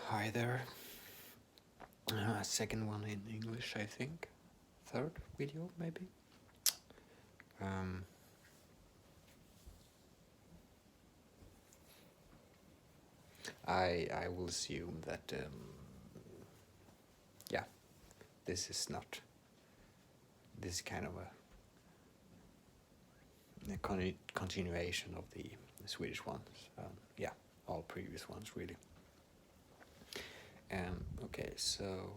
Hi there. Second one in English, I think. Third video, maybe. Um, I will assume that yeah, this is not this kind of a continuation of the Swedish ones. Yeah, all previous ones really. Okay, so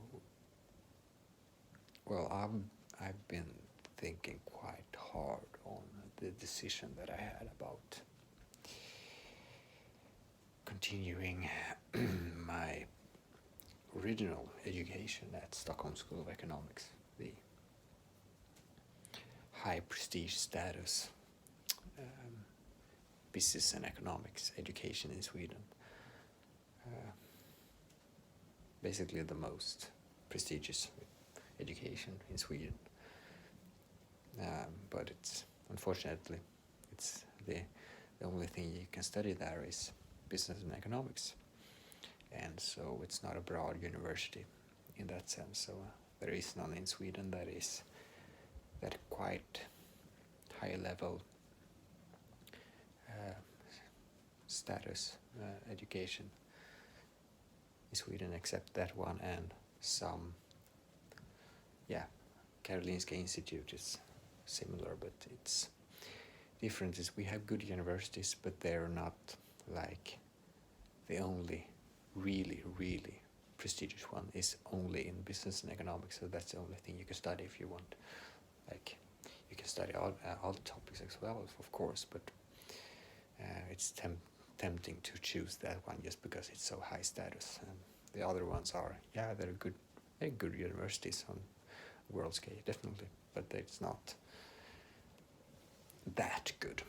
well, I've been thinking quite hard on the decision that I had about continuing my original education at Stockholm School of Economics, the high prestige status business and economics education in Sweden. Basically the most prestigious education in Sweden. But it's unfortunately it's the only thing you can study there is business and economics, and so it's not a broad university in that sense. So there is none in Sweden that is that quite high level status education in Sweden, except that one and some. Karolinska Institute is similar, but it's different. Is we have good universities, but they're not like the only really prestigious one is only in business and economics. So that's the only thing you can study if you want. Like you can study all the topics as well, of course, but it's tempting to choose that one just because it's so high status. And the other ones are they're good universities on world scale, definitely, but it's not that good.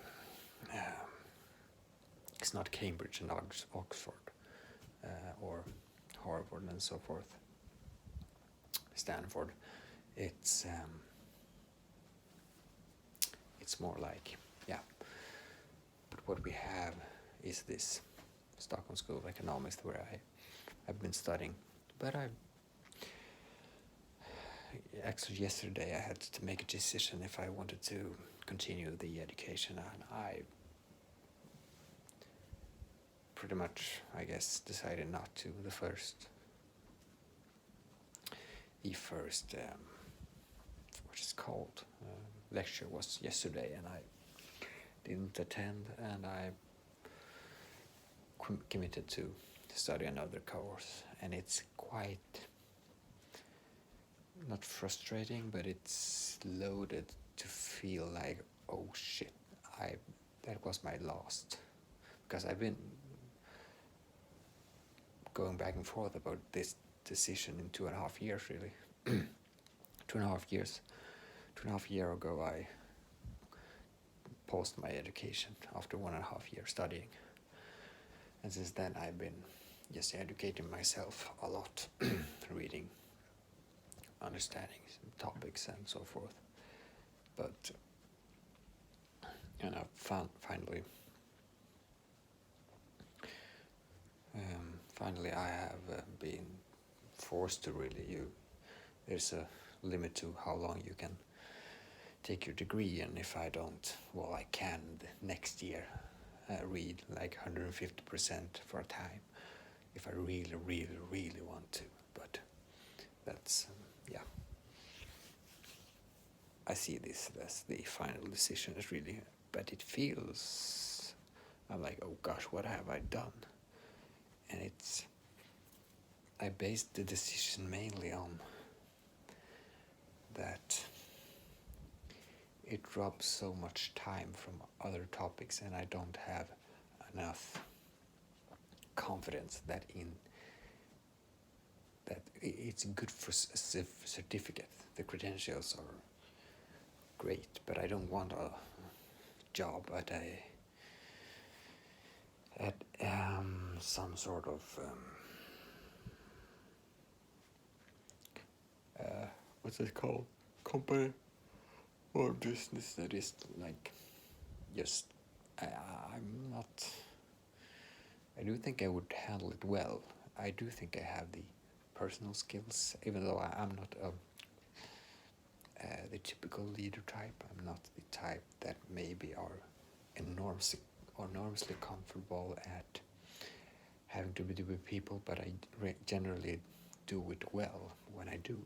It's not Cambridge and Oxford or Harvard and so forth. Stanford. It's more like But what we have is this Stockholm School of Economics where I've been studying, but actually yesterday I had to make a decision if I wanted to continue the education, and I pretty much, I guess, decided not to. The first what is called lecture was yesterday, and I didn't attend, and I committed to study another course, and it's quite not frustrating, but it's loaded to feel like, oh shit, that was my last, because I've been going back and forth about this decision in 2.5 years, really. 2.5 years. 2.5 years ago, I paused my education after 1.5 years studying, and since then I've been just educating myself a lot, reading, understanding topics and so forth. But and I finally I have been forced to really there's a limit to how long you can take your degree, and if I don't, well, I can next year read like 150% for a time if I really want to, but that's I see this as the final decision. Is really, but it feels, I'm like, oh gosh, what have I done? And I based the decision mainly on that it robs so much time from other topics, and I don't have enough confidence that it's good for a certificate. The credentials are great, but I don't want a job at some sort of what's it called, company or business that is like just I'm not. I do think I would handle it well, I do think I have the personal skills, even though I'm not the typical leader type. I'm not the type that maybe are enormously comfortable at having to be with people, but I generally do it well when I do.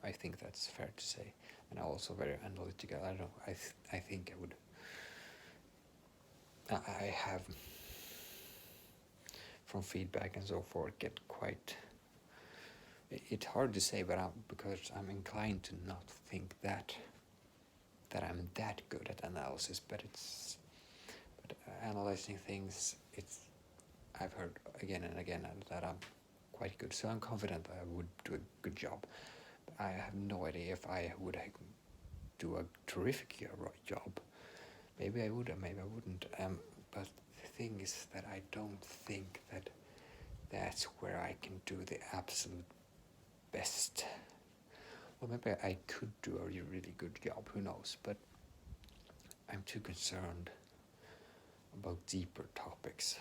I think that's fair to say, and I'm also very analytical. I don't know. I think I would. I have, from feedback and so forth, get quite. It's hard to say, but because I'm inclined to not think that I'm that good at analysis. But analyzing things, I've heard again and again that I'm quite good. So I'm confident I would do a good job. I have no idea if I would do a terrific job. Maybe I would, or maybe I wouldn't. But the thing is that I don't think that that's where I can do the absolute best. Well, maybe I could do a really good job. Who knows? But I'm too concerned about deeper topics,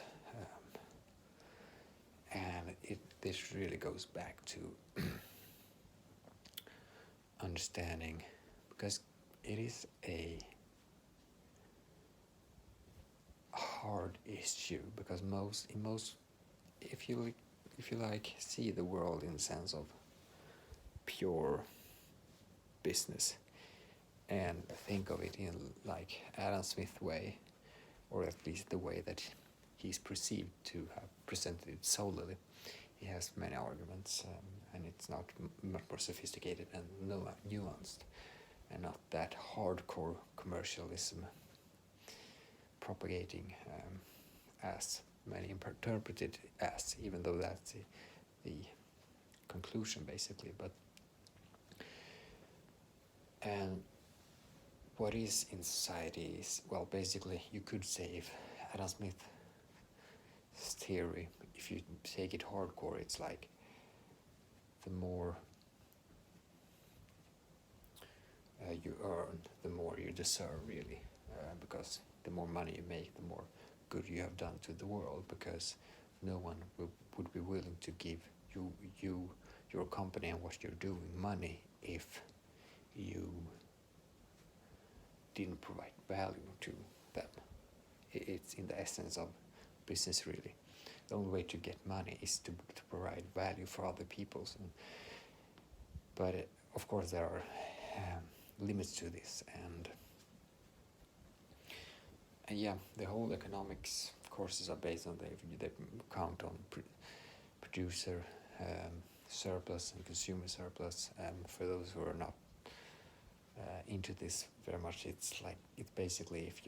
and this really goes back to understanding, because it is a hard issue, because if you like see the world in the sense of pure business and think of it in like Adam Smith way, or at least the way that he's perceived to have presented it solely. He has many arguments, and it's not much more sophisticated and nuanced, and not that hardcore commercialism propagating as many interpret it as, even though that's the conclusion basically. But and what is in society is, well, basically you could say, if Adam Smith's theory, if you take it hardcore, it's like the more you earn, the more you deserve, really, because the more money you make, the more good you have done to the world, because no one would be willing to give you your company and what you're doing money if you didn't provide value to them. It's in the essence of business, really. The only way to get money is to provide value for other people. But of course there are limits to this, and yeah, the whole economics courses are based on they count on producer surplus and consumer surplus. For those who are not into this very much, it's basically if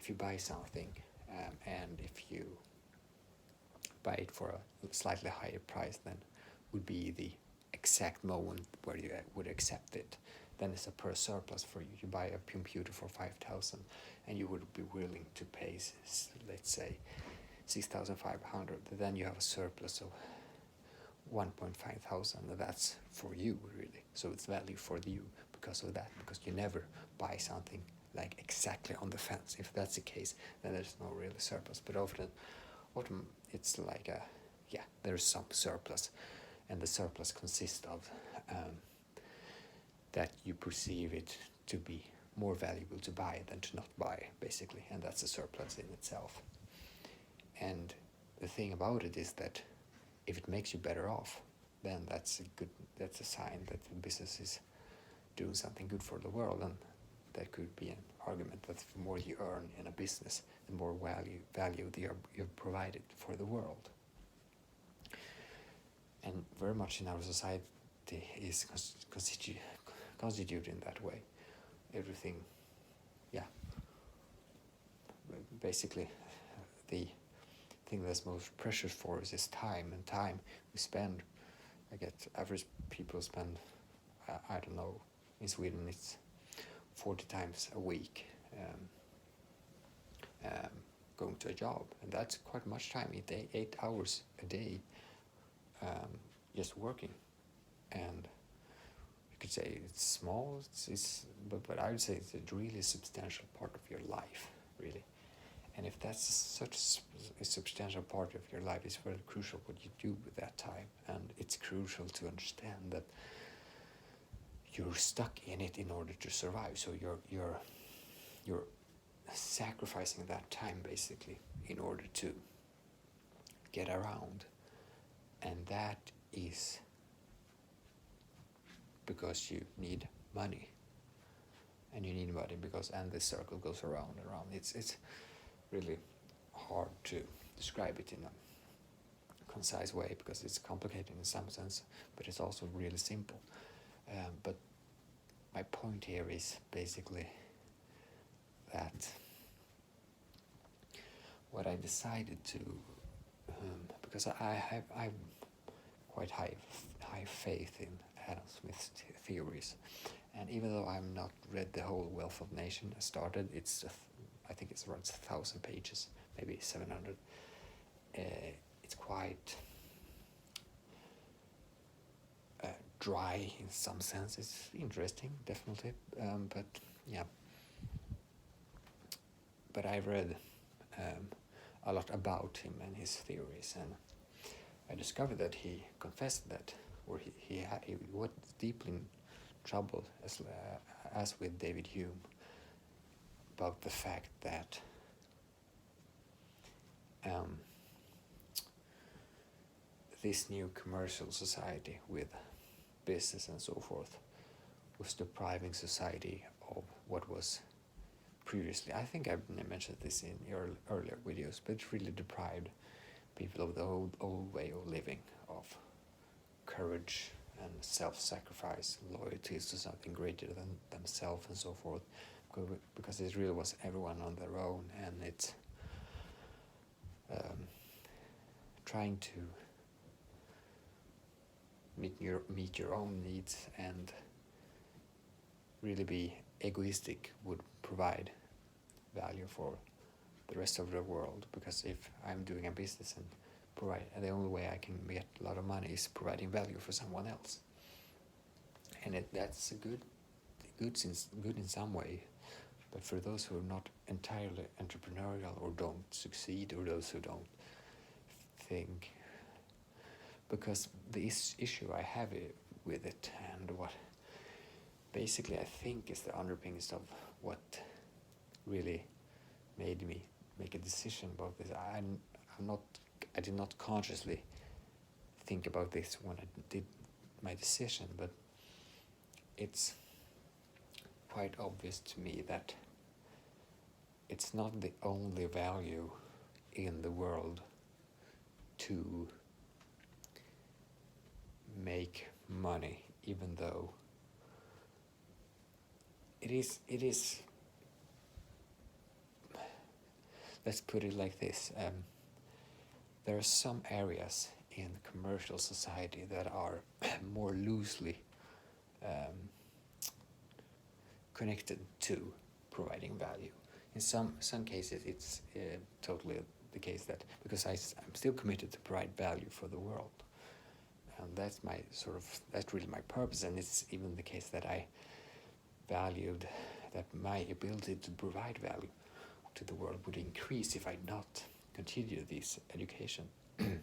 you buy something, and if you buy it for a slightly higher price than would be the exact moment where you would accept it, then it's a per surplus for you. You buy a computer for 5,000 and you would be willing to pay, let's say, 6,500. Then you have a surplus of 1,500, and that's for you, really. So it's value for you because of that, because you never buy something like exactly on the fence. If that's the case, then there's no real surplus. But often it's like there's some surplus, and the surplus consists of that you perceive it to be more valuable to buy than to not buy, basically, and that's a surplus in itself. And the thing about it is that if it makes you better off, then that's a sign that the business is doing something good for the world. And that could be an argument that the more you earn in a business, the more value you've provided for the world. And very much in our society is constituted in that way. Everything, basically the thing that's most precious for us is time, and time we spend. I get average people spend, I don't know, in Sweden it's 40 times a week going to a job, and that's quite much time, 8 hours a day just working. And you could say it's small, but I would say it's a really substantial part of your life, really. And if that's such a substantial part of your life. It's very crucial what you do with that time, and it's crucial to understand that you're stuck in it in order to survive. So you're sacrificing that time basically in order to get around, and that is because you need money, and you need money because, and the circle goes around and around. It's really hard to describe it in a concise way because it's complicated in some sense, but it's also really simple. But my point here is basically that what I decided to, because I have quite high faith in Adam Smith's theories, and even though I've not read the whole Wealth of Nations, I started. I think it's around 1,000 pages, maybe 700. It's quite dry in some sense. It's interesting, definitely, but yeah. But I read a lot about him and his theories, and I discovered that he confessed that, or he was deeply in trouble, as with David Hume, about the fact that this new commercial society with business and so forth was depriving society of what was previously. I think I've mentioned this in earlier videos, but it really deprived people of the old way of living, of courage and self-sacrifice, loyalties to something greater than themselves and so forth, because it really was everyone on their own, and it's trying to meet your own needs and really be egoistic would provide value for the rest of the world, because if I'm doing a business and the only way I can get a lot of money is providing value for someone else, and that's good in some way, but for those who are not entirely entrepreneurial or don't succeed, or those who don't think, because the issue I have with it, and what basically I think is the underpinnings of what really made me make a decision about this. I did not consciously think about this when I did my decision, but it's quite obvious to me that it's not the only value in the world to make money, even though it is let's put it like this, there are some areas in commercial society that are more loosely connected to providing value. In some cases it's totally the case that, because I'm still committed to provide value for the world, and that's really my purpose, and it's even the case that I valued that my ability to provide value to the world would increase if I not continue this education. And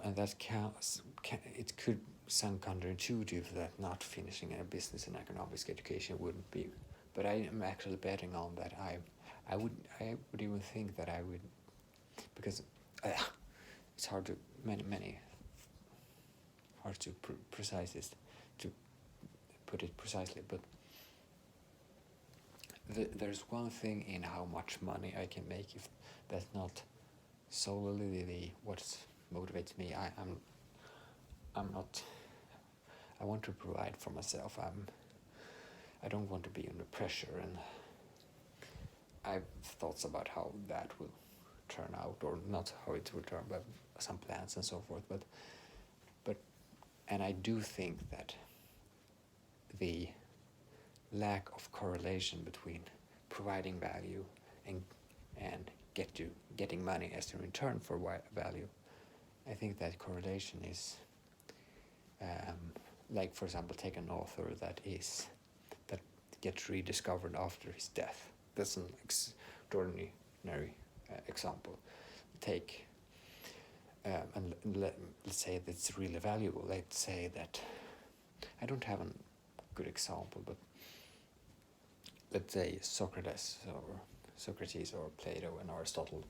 and that it could sound counterintuitive that not finishing a business and economics education wouldn't be, but I am actually betting on that. I would even think that I would, because it's hard to hard to precise this, to put it precisely, but there's one thing in how much money I can make, if that's not solely what motivates me. I'm not. I want to provide for myself. I don't want to be under pressure, and I've thoughts about how that will turn out, or not how it will turn, but some plans and so forth. But and I do think that the lack of correlation between providing value and getting money as a return for value, I think that correlation is, like, for example, take an author that get rediscovered after his death. That's an extraordinary example. Take and let's say that's really valuable. Let's say that I don't have a good example, but let's say Socrates or Plato and Aristotle,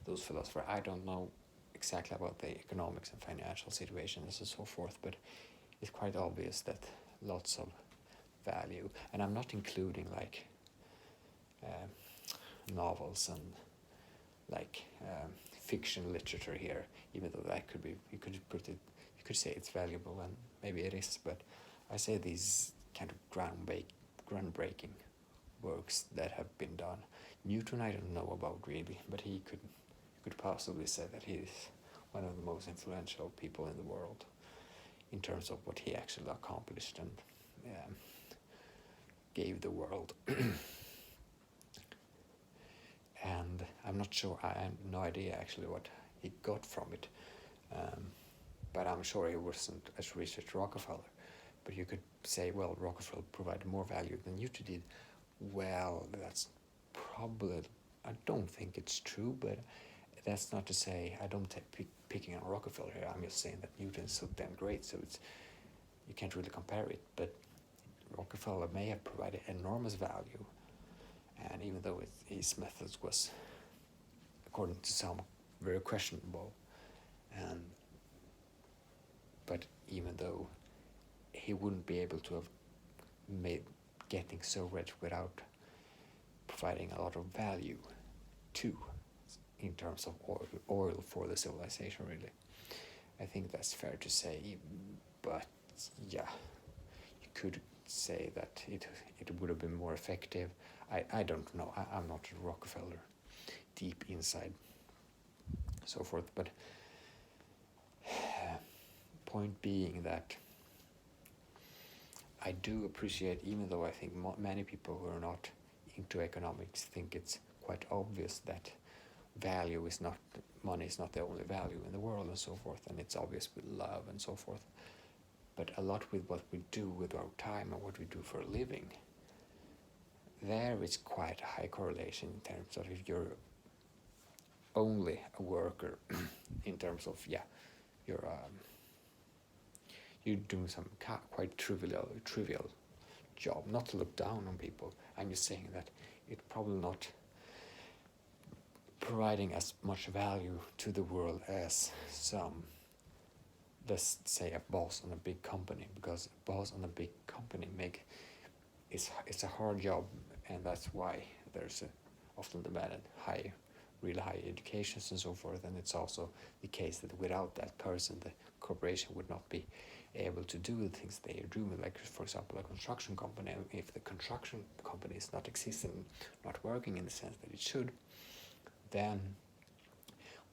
those philosophers. I don't know exactly about the economics and financial situations and so forth, but it's quite obvious that lots of value, and I'm not including like novels and like fiction literature here, even though that could be, you could say it's valuable, and maybe it is, but I say these kind of groundbreaking works that have been done. Newton I don't know about really, but you could possibly say that he is one of the most influential people in the world in terms of what he actually accomplished and gave the world. And I'm not sure, I have no idea actually what he got from it, but I'm sure he wasn't as rich as Rockefeller. But you could say, well, Rockefeller provided more value than Newton did. Well, that's probably, I don't think it's true, but that's not to say, I don't picking on Rockefeller here, I'm just saying that Newton's so damn great, so it's, you can't really compare it, but Rockefeller may have provided enormous value, and even though his methods was, according to some, very questionable, and but even though he wouldn't be able to have made getting so rich without providing a lot of value too, in terms of oil for the civilization, really. I think that's fair to say, but yeah, you could say that it would have been more effective. I don't know, I'm not a Rockefeller deep inside, so forth, but point being that I do appreciate, even though I think many people who are not into economics think it's quite obvious that value is not, money is not the only value in the world and so forth, and it's obvious with love and so forth, but a lot with what we do with our time and what we do for a living, there is quite a high correlation in terms of if you're only a worker in terms of, yeah, you're doing some quite trivial job, not to look down on people. I'm just saying that it's probably not providing as much value to the world as some, let's say, a boss on a big company, because a boss on a big company it's a hard job, and that's why there's often demanded really high educations and so forth, and it's also the case that without that person the corporation would not be able to do the things they are doing, like for example a construction company. If the construction company is not existing, not working in the sense that it should, then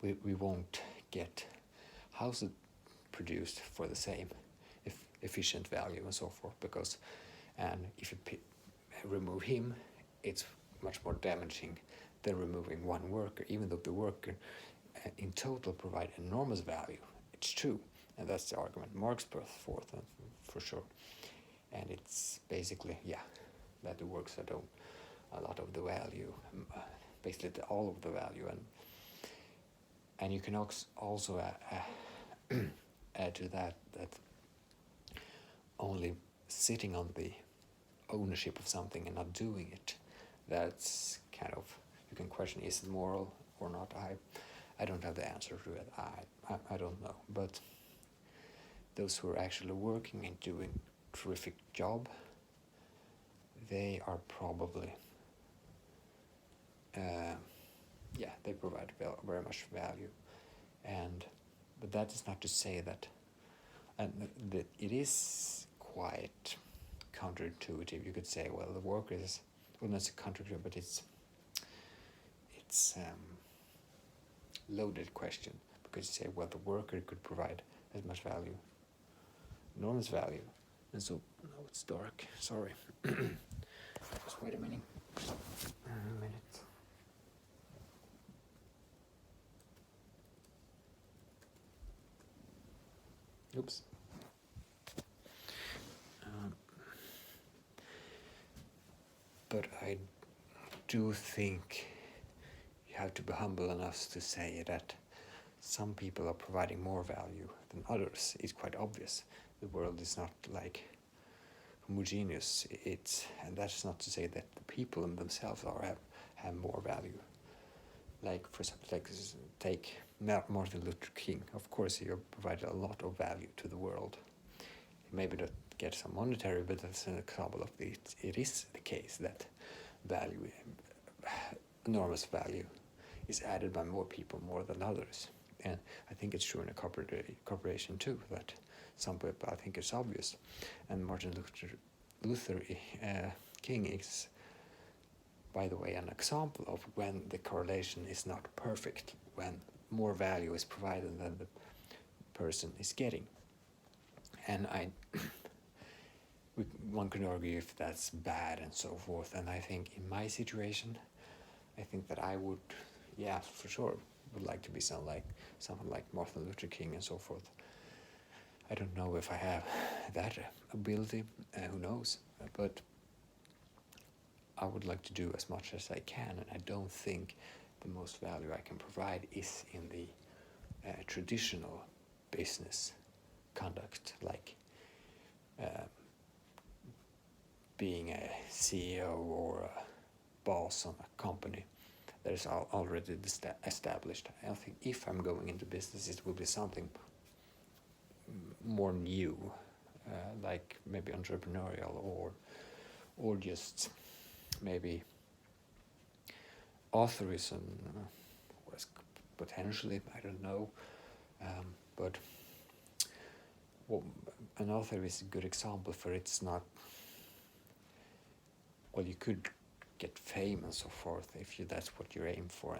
we won't get houses produced for the same efficient value and so forth, because, and if you remove him, it's much more damaging than removing one worker, even though the worker in total provide enormous value. It's true, and that's the argument Marx brought forth, for sure. And it's basically, yeah, that the works are done a lot of the value, basically all of the value, and you can also add to that only sitting on the ownership of something and not doing it, that's kind of, you can question, is it moral or not? I don't have the answer to it. I don't know, but those who are actually working and doing terrific job, they are probably they provide very much value, but that is not to say that, and that it is quite counterintuitive. You could say, well, the worker is, well, not counterintuitive, but it's loaded question, because you say, well, the worker could provide as much value, enormous value, and so now it's dark. Sorry, just wait a minute. Oops. but I do think you have to be humble enough to say that some people are providing more value than others. It's quite obvious. The world is not like homogeneous. And that's not to say that the people in themselves have more value. Like for example, take Martin Luther King. Of course, he provided a lot of value to the world. He maybe not get some monetary, but that's an example of it. It is the case that value, enormous value, is added by more people more than others. And I think it's true in a corporation too, that some people, I think it's obvious. And Martin Luther King is, by the way, an example of when the correlation is not perfect, when more value is provided than the person is getting. And one can argue if that's bad and so forth. And I think in my situation, I think that I would, yeah, for sure, would like to be someone like Martin Luther King and so forth. I don't know if I have that ability, who knows, but I would like to do as much as I can, and I don't think the most value I can provide is in the traditional business conduct, like being a CEO or a boss on a company that is already established. I think if I'm going into business, it will be something more new, like maybe entrepreneurial or just maybe authorism, potentially, I don't know, but an author is a good example for it's not, well, you could get fame and so forth if that's what you aim for,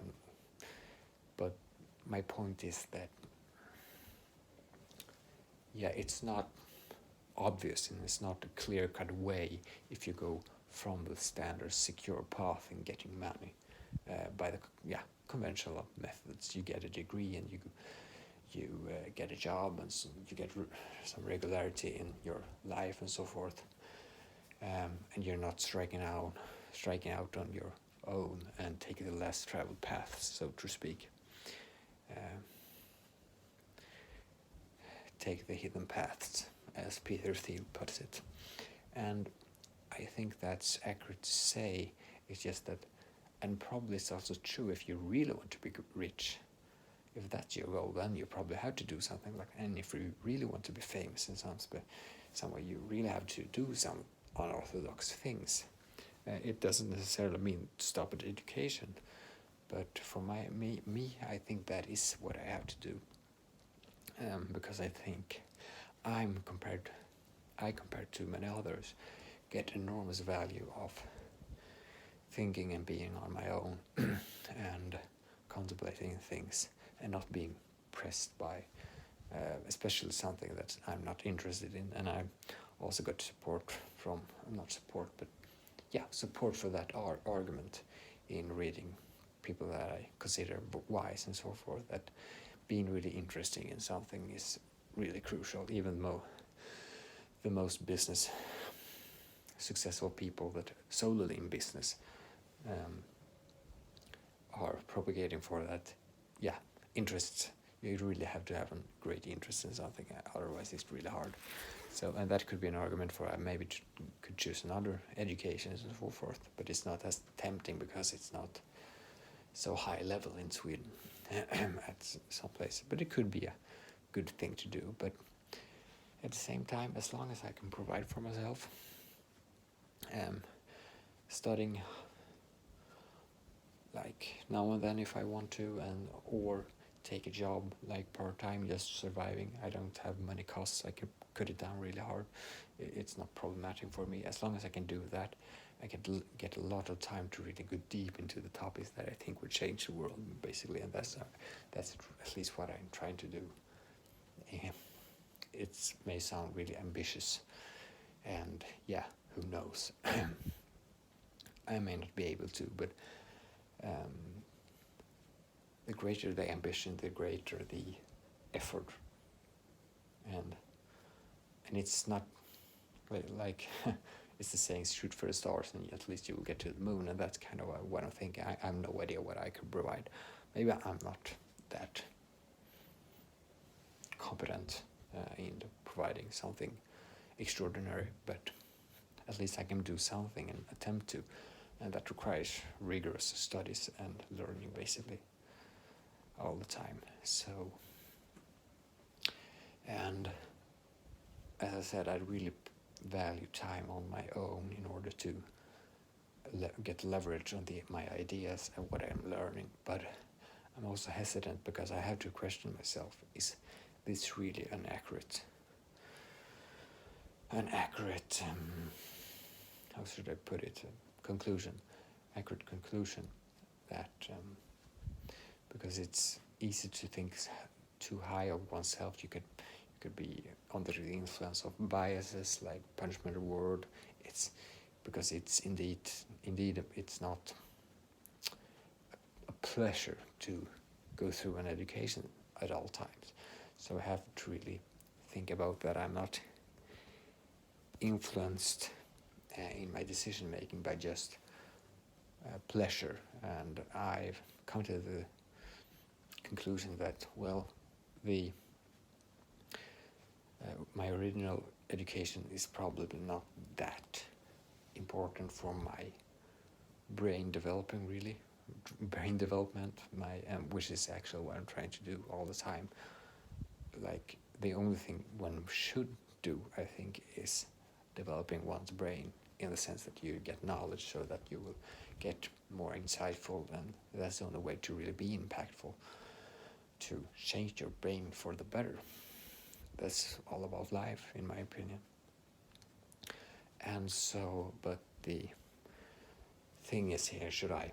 but my point is that, yeah, it's not obvious and it's not a clear-cut way if you go from the standard secure path in getting money by the conventional methods. You get a degree and you get a job and you get some regularity in your life and so forth, and you're not striking out on your own and taking the less traveled paths, so to speak. Take the hidden paths, as Peter Thiel puts it. And I think that's accurate to say. It's just that, and probably it's also true if you really want to be rich. If that's your goal, then you probably have to do something like, and if you really want to be famous in some way, you really have to do some unorthodox things. It doesn't necessarily mean stop at education, but for me, I think that is what I have to do. Because I think compared to many others, get enormous value of thinking and being on my own and contemplating things and not being pressed by especially something that I'm not interested in. And I also got support for that argument in reading people that I consider wise and so forth, that being really interesting in something is really crucial. Even though the most business successful people that solely in business are propagating for that, interests. You really have to have a great interest in something, otherwise it's really hard. So, and that could be an argument for I maybe could choose another education and so forth, but it's not as tempting because it's not so high level in Sweden at some place. But it could be a good thing to do. But at the same time, as long as I can provide for myself, studying like now and then if I want to, or take a job like part-time, just surviving. I don't have many costs. I can cut it down really hard. It's not problematic for me. As long as I can do that, I can get a lot of time to really go deep into the topics that I think would change the world, basically. And that's at least what I'm trying to do. It may sound really ambitious, and who knows? I may not be able to, but the greater the ambition, the greater the effort. And it's not like it's the saying, shoot for the stars and at least you will get to the moon, and that's kind of what I'm thinking. I have no idea what I could provide. Maybe I'm not that competent in providing something extraordinary, but at least I can do something and attempt to, and that requires rigorous studies and learning basically all the time. So, and as I said, I really value time on my own in order to get leverage on my ideas and what I'm learning, but I'm also hesitant because I have to question myself, is this really an accurate how should I put it, accurate conclusion, that because it's easy to think too high of oneself. You could be under the influence of biases like punishment reward. It's because it's indeed it's not a pleasure to go through an education at all times. So I have to really think about that. I'm not influenced in my decision making by just pleasure, and I've come to the conclusion that, well, my original education is probably not that important for my brain development, which is actually what I'm trying to do all the time. Like, the only thing one should do, I think, is developing one's brain in the sense that you get knowledge so that you will get more insightful, and that's the only way to really be impactful, to change your brain for the better. That's all about life, in my opinion. And so, but the thing is here, should I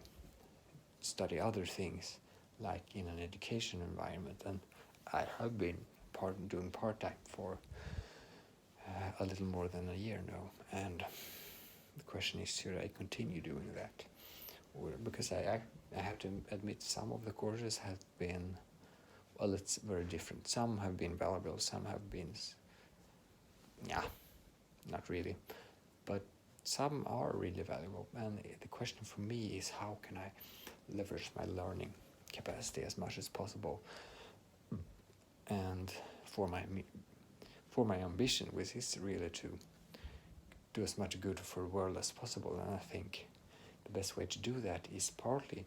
study other things, like in an education environment? And I have been doing part-time for a little more than a year now, and the question is, should I continue doing that? Because I have to admit, some of the courses have been, well, it's very different. Some have been valuable, some have been, not really. But some are really valuable, and the question for me is, how can I leverage my learning capacity as much as possible? And for my ambition, which is really to do as much good for the world as possible. And I think the best way to do that is partly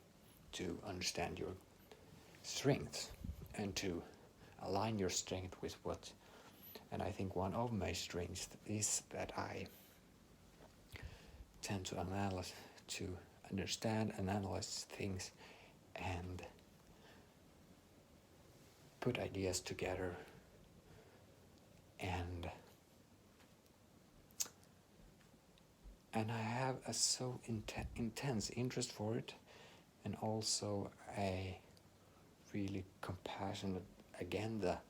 to understand your strengths and to align your strength with what. And I think one of my strengths is that I tend to understand and analyze things and put ideas together, and I have a so intense interest for it, and also a really compassionate agenda,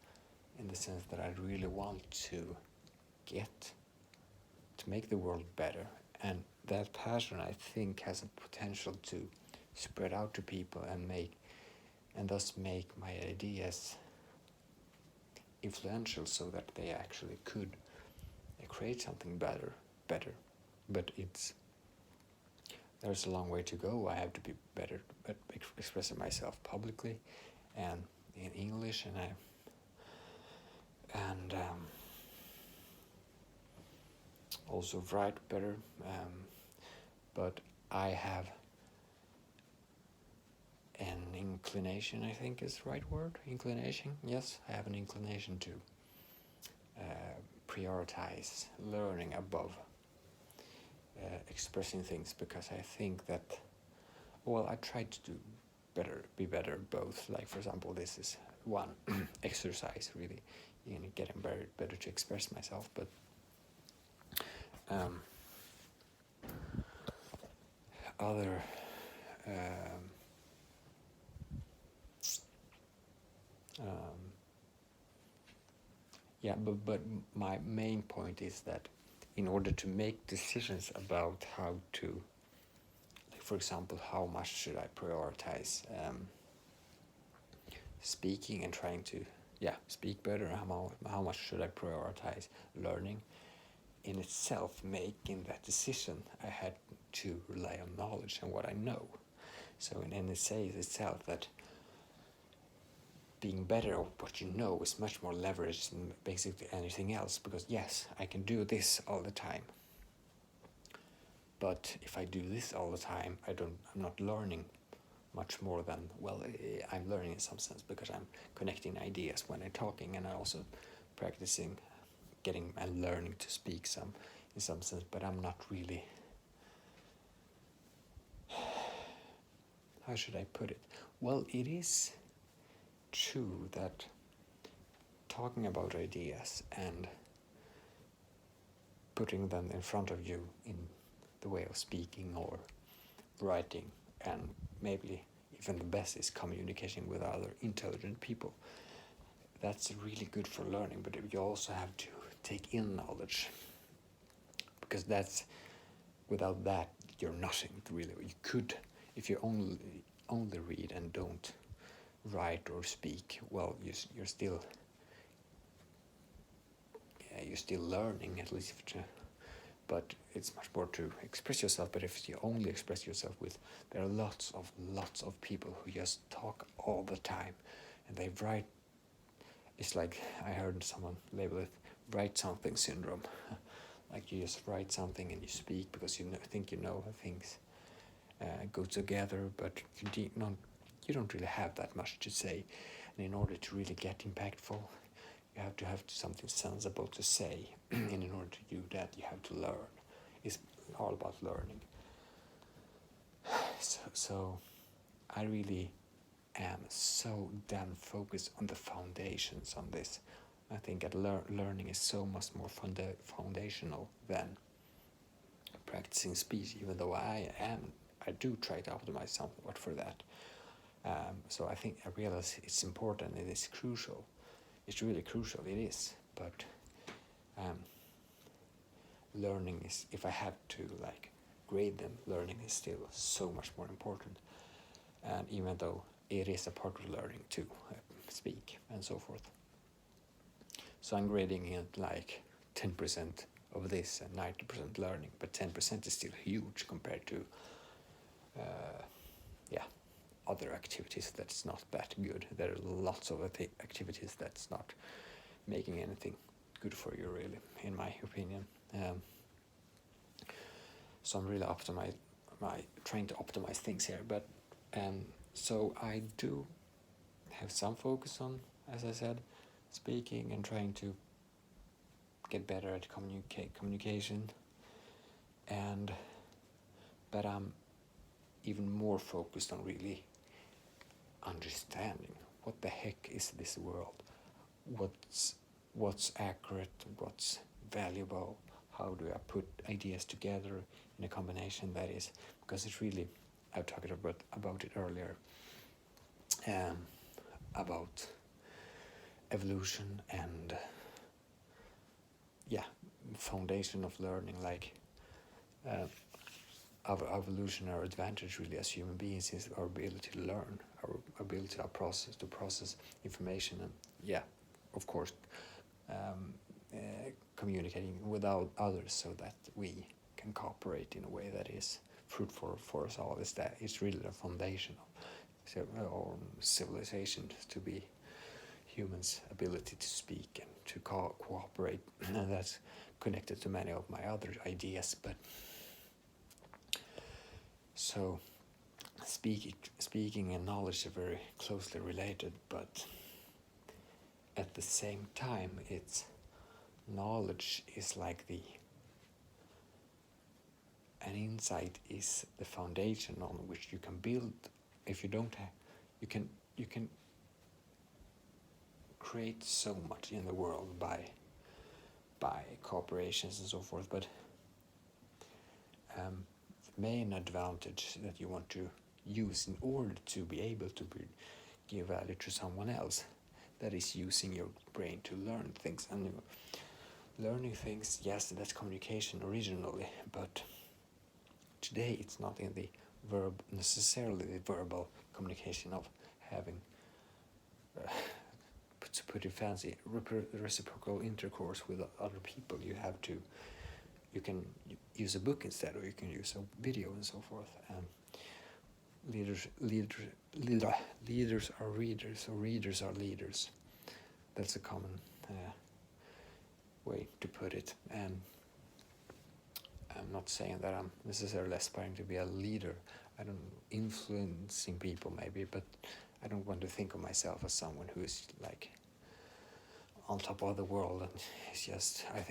in the sense that I really want to make the world better. And that passion, I think, has a potential to spread out to people and thus make my ideas influential, so that they actually could create something better. But there's a long way to go. I have to be better at expressing myself publicly and in English, and also write better. But I have an inclination, I think is the right word. Inclination, yes, I have an inclination to prioritize learning above expressing things, because I think that, well, I try to be better both. Like, for example, this is one exercise, really, getting better to express myself. But other but my main point is that in order to make decisions about how to, like, for example, how much should I prioritize speaking and trying to speak better, how much should I prioritize learning, in itself, making that decision, I had to rely on knowledge and what I know. So in NSA itself, that being better at what you know is much more leveraged than basically anything else, because yes, I can do this all the time. But if I do this all the time, I'm not learning much more than, well, I'm learning in some sense because I'm connecting ideas when I'm talking, and I'm also practicing getting and learning to speak in some sense, but I'm not really, how should I put it? Well, it is true that talking about ideas and putting them in front of you in the way of speaking or writing, and maybe even the best is communicating with other intelligent people. That's really good for learning, but you also have to take in knowledge, because without that you're nothing really. You could, if you only read and don't write or speak, well, you're still learning, at least. But it's much more to express yourself. But if you only express yourself there are lots of people who just talk all the time, and they write. It's like I heard someone label it "write something syndrome." Like you just write something and you speak because you think you know things go together, but you don't really have that much to say. And in order to really get impactful, you have to have something sensible to say. And in order to do that, you have to learn. It's all about learning. So I really am so damn focused on the foundations on this. I think that learning is so much more foundational than practicing speech, even though I do try to optimize somewhat for that. So I think I realize it's important, it is crucial. It's really crucial, it is. But learning is, if I have to grade them, learning is still so much more important. And even though it is a part of learning to speak and so forth. So I'm grading it 10% of this and 90% learning, but 10% is still huge compared to other activities that's not that good. There are lots of activities that's not making anything good for you, really, in my opinion. So I'm really trying to optimize things here, but so I do have some focus on, as I said, speaking and trying to get better at communication, but I'm even more focused on really understanding what the heck is this world, what's accurate, what's valuable, how do I put ideas together in a combination that is, because it's really, I've talked about it earlier, about evolution and foundation of learning, our evolutionary advantage really as human beings is our ability to learn, our ability to process information, and of course communicating with others so that we can cooperate in a way that is fruitful for us all. It's really the foundation of our civilization, to be humans' ability to speak and to cooperate, and that's connected to many of my other ideas. But so speaking and knowledge are very closely related, but at the same time, knowledge is an insight is the foundation on which you can build. If you don't have, you can create so much in the world by corporations and so forth, but the main advantage that you want to use in order to be able to give value to someone else, that is using your brain to learn things. And learning things, yes, that's communication originally, but today it's not in the necessarily the verbal communication of having to put it fancy, reciprocal intercourse with other people. You have to you can use a book instead, or you can use a video and so forth. Leaders are readers, or readers are leaders. That's a common way to put it. And I'm not saying that I'm necessarily aspiring to be a leader. I don't influencing people maybe, but I don't want to think of myself as someone who is like on top of the world, and it's just I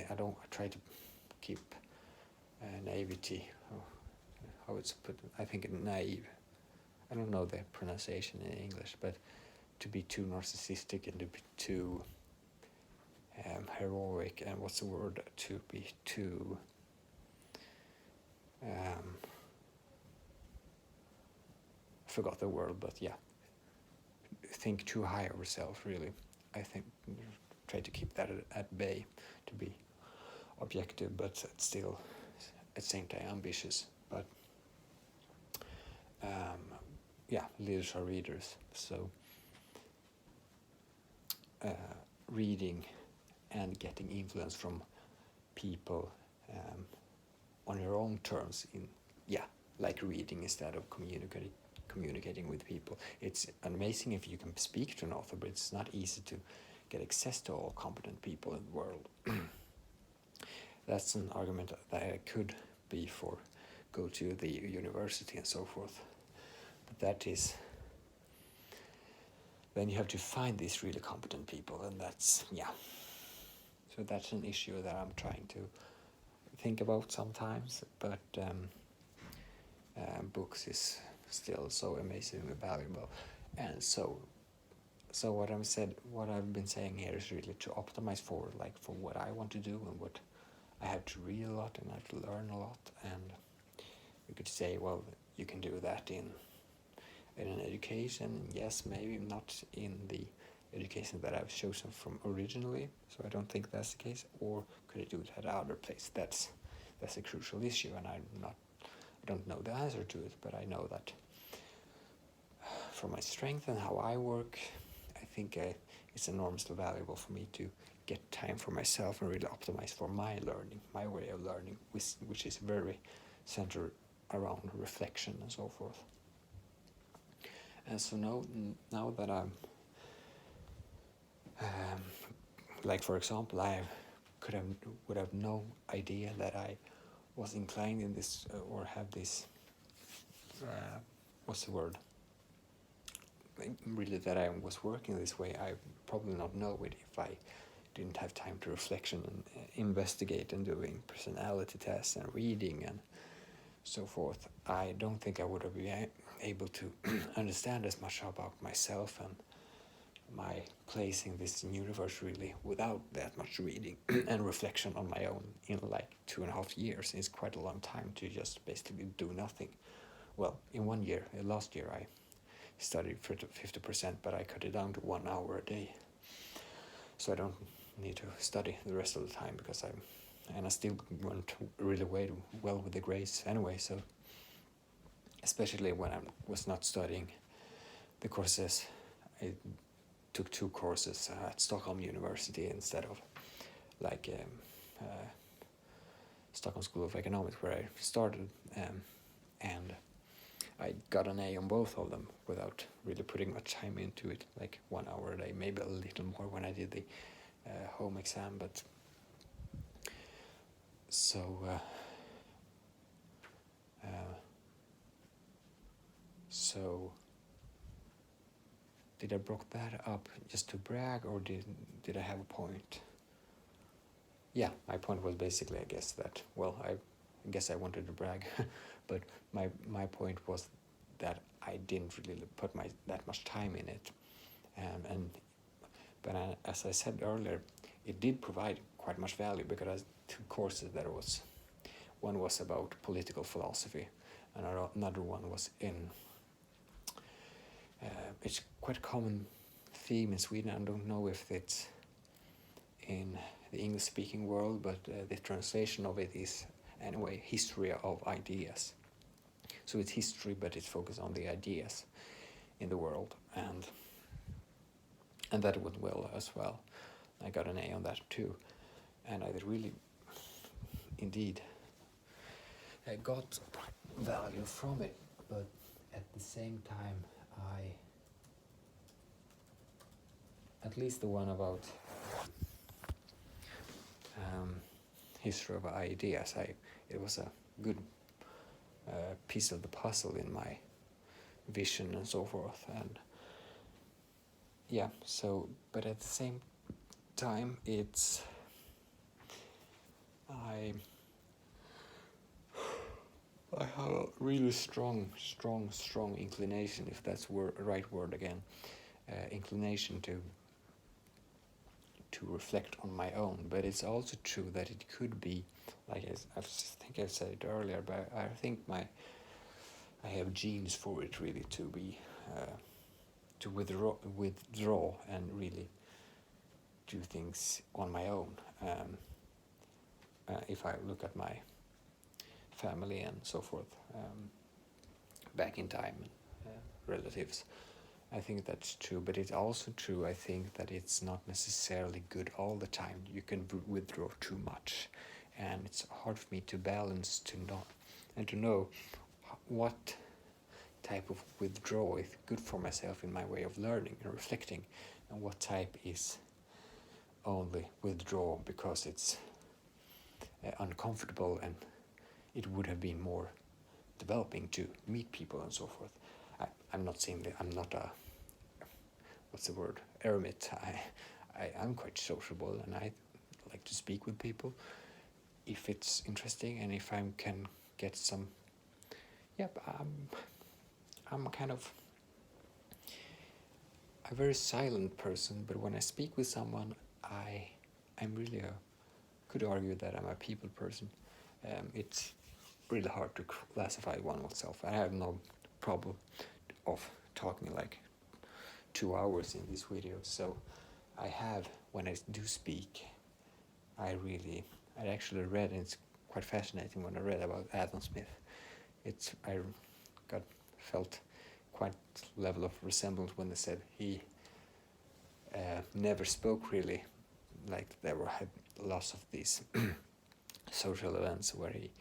try to keep naivety, or how it's put. I think naive. I don't know the pronunciation in English, but to be too narcissistic and to be too heroic, and what's the word? To be too forgot the word, but yeah, think too high of yourself, really. I think try to keep that at bay, to be objective, but still at the same time ambitious. But yeah, leaders are readers. So reading and getting influence from people on your own terms, like reading instead of communicating with people. It's amazing if you can speak to an author, but it's not easy to get access to all competent people in the world. That's an argument that I could be for go to the university and so forth. But that is, then you have to find these really competent people, and that's, so that's an issue that I'm trying to think about sometimes, but books is still so amazingly valuable. And so what I've been saying here is really to optimize for what I want to do, and what I have to read a lot and I have to learn a lot. And you could say, well, you can do that in an education. Yes, maybe not in the education that I've chosen from originally, so I don't think that's the case. Or could I do it at other place? That's a crucial issue, and I don't know the answer to it, but I know that for my strength and how I work, I think it's enormously valuable for me to get time for myself and really optimize for my learning, my way of learning, which is very centered around reflection and so forth. And so now that I'm, like for example, I would have no idea that I was inclined in this, or have this, what's the word? Really, that I was working this way, I probably not know it if I didn't have time to reflection and investigate and doing personality tests and reading and so forth. I don't think I would have been able to understand as much about myself and my place in this universe really without that much reading and reflection on my own in like 2.5 years. It's quite a long time to just basically do nothing. Well, in 1 year, last year I studied for 50%, but I cut it down to 1 hour a day. So I don't need to study the rest of the time, because I still went really well with the grades anyway. So especially when I was not studying the courses, I took 2 courses at Stockholm University instead of Stockholm School of Economics, where I started, and I got an A on both of them without really putting much time into it, like 1 hour a day, maybe a little more when I did the home exam. But so did I brought that up just to brag, or did I have a point? Yeah, my point was basically, I guess that, well, I guess I wanted to brag, but my point was that I didn't really put that much time in it, but as I said earlier, it did provide quite much value, because I had 2 courses. One was about political philosophy, and another one was in. It's quite a common theme in Sweden. I don't know if it's in the English-speaking world, but the translation of it is anyway history of ideas. So it's history, but it's focused on the ideas in the world, and that went well as well. I got an A on that too, and I really, indeed, I got value from it, but at the same time, at least the one about history of ideas, it was a good piece of the puzzle in my vision and so forth. And yeah, so, but at the same time, I have a really strong inclination, if that's right word again, inclination to reflect on my own. But it's also true that it could be, like I think I said it earlier, but I think I have genes for it really to be to withdraw and really do things on my own. If I look at my family and so forth, back in time, relatives, I think that's true. But it's also true, I think, that it's not necessarily good all the time. You can withdraw too much, and it's hard for me to balance to know what type of withdrawal is good for myself in my way of learning and reflecting, and what type is only withdraw because it's uncomfortable and it would have been more developing to meet people and so forth. I'm not saying that I'm not a, what's the word, eremit. I'm quite sociable and I like to speak with people if it's interesting and if I can get some, I'm kind of a very silent person, but when I speak with someone, I'm really could argue that I'm a people person. It's really hard to classify one myself. I have no problem of talking like 2 hours in this video. So I have, when I do speak, I actually read, and it's quite fascinating when I read about Adam Smith. I felt quite level of resemblance when they said he never spoke really, like there had lots of these social events where he,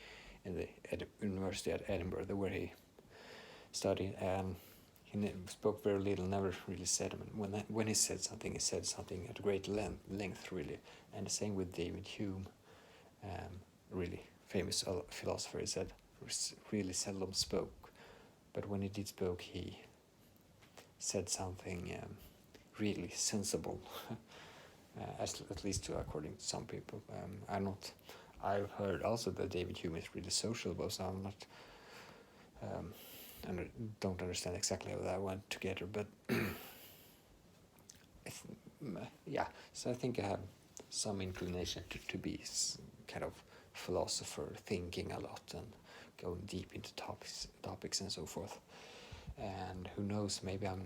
in the University at Edinburgh, where he studied, and he spoke very little, never really said them. When he said something at great length really. And the same with David Hume, really famous philosopher. He said really seldom spoke, but when he did spoke, he said something really sensible, at least according to some people. I've heard also that David Hume is really sociable, so I'm not, and don't understand exactly how that went together, but yeah, so I think I have some inclination to be kind of philosopher, thinking a lot and going deep into topics and so forth. And who knows, maybe I'm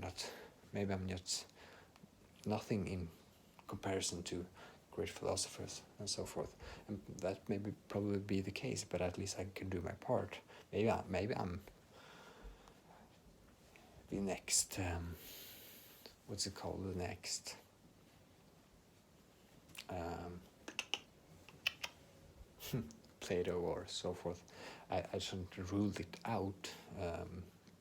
just nothing in comparison to great philosophers and so forth, and that probably be the case, but at least I can do my part. Maybe I'm the next what's it called, the next Plato or so forth. I shouldn't rule it out,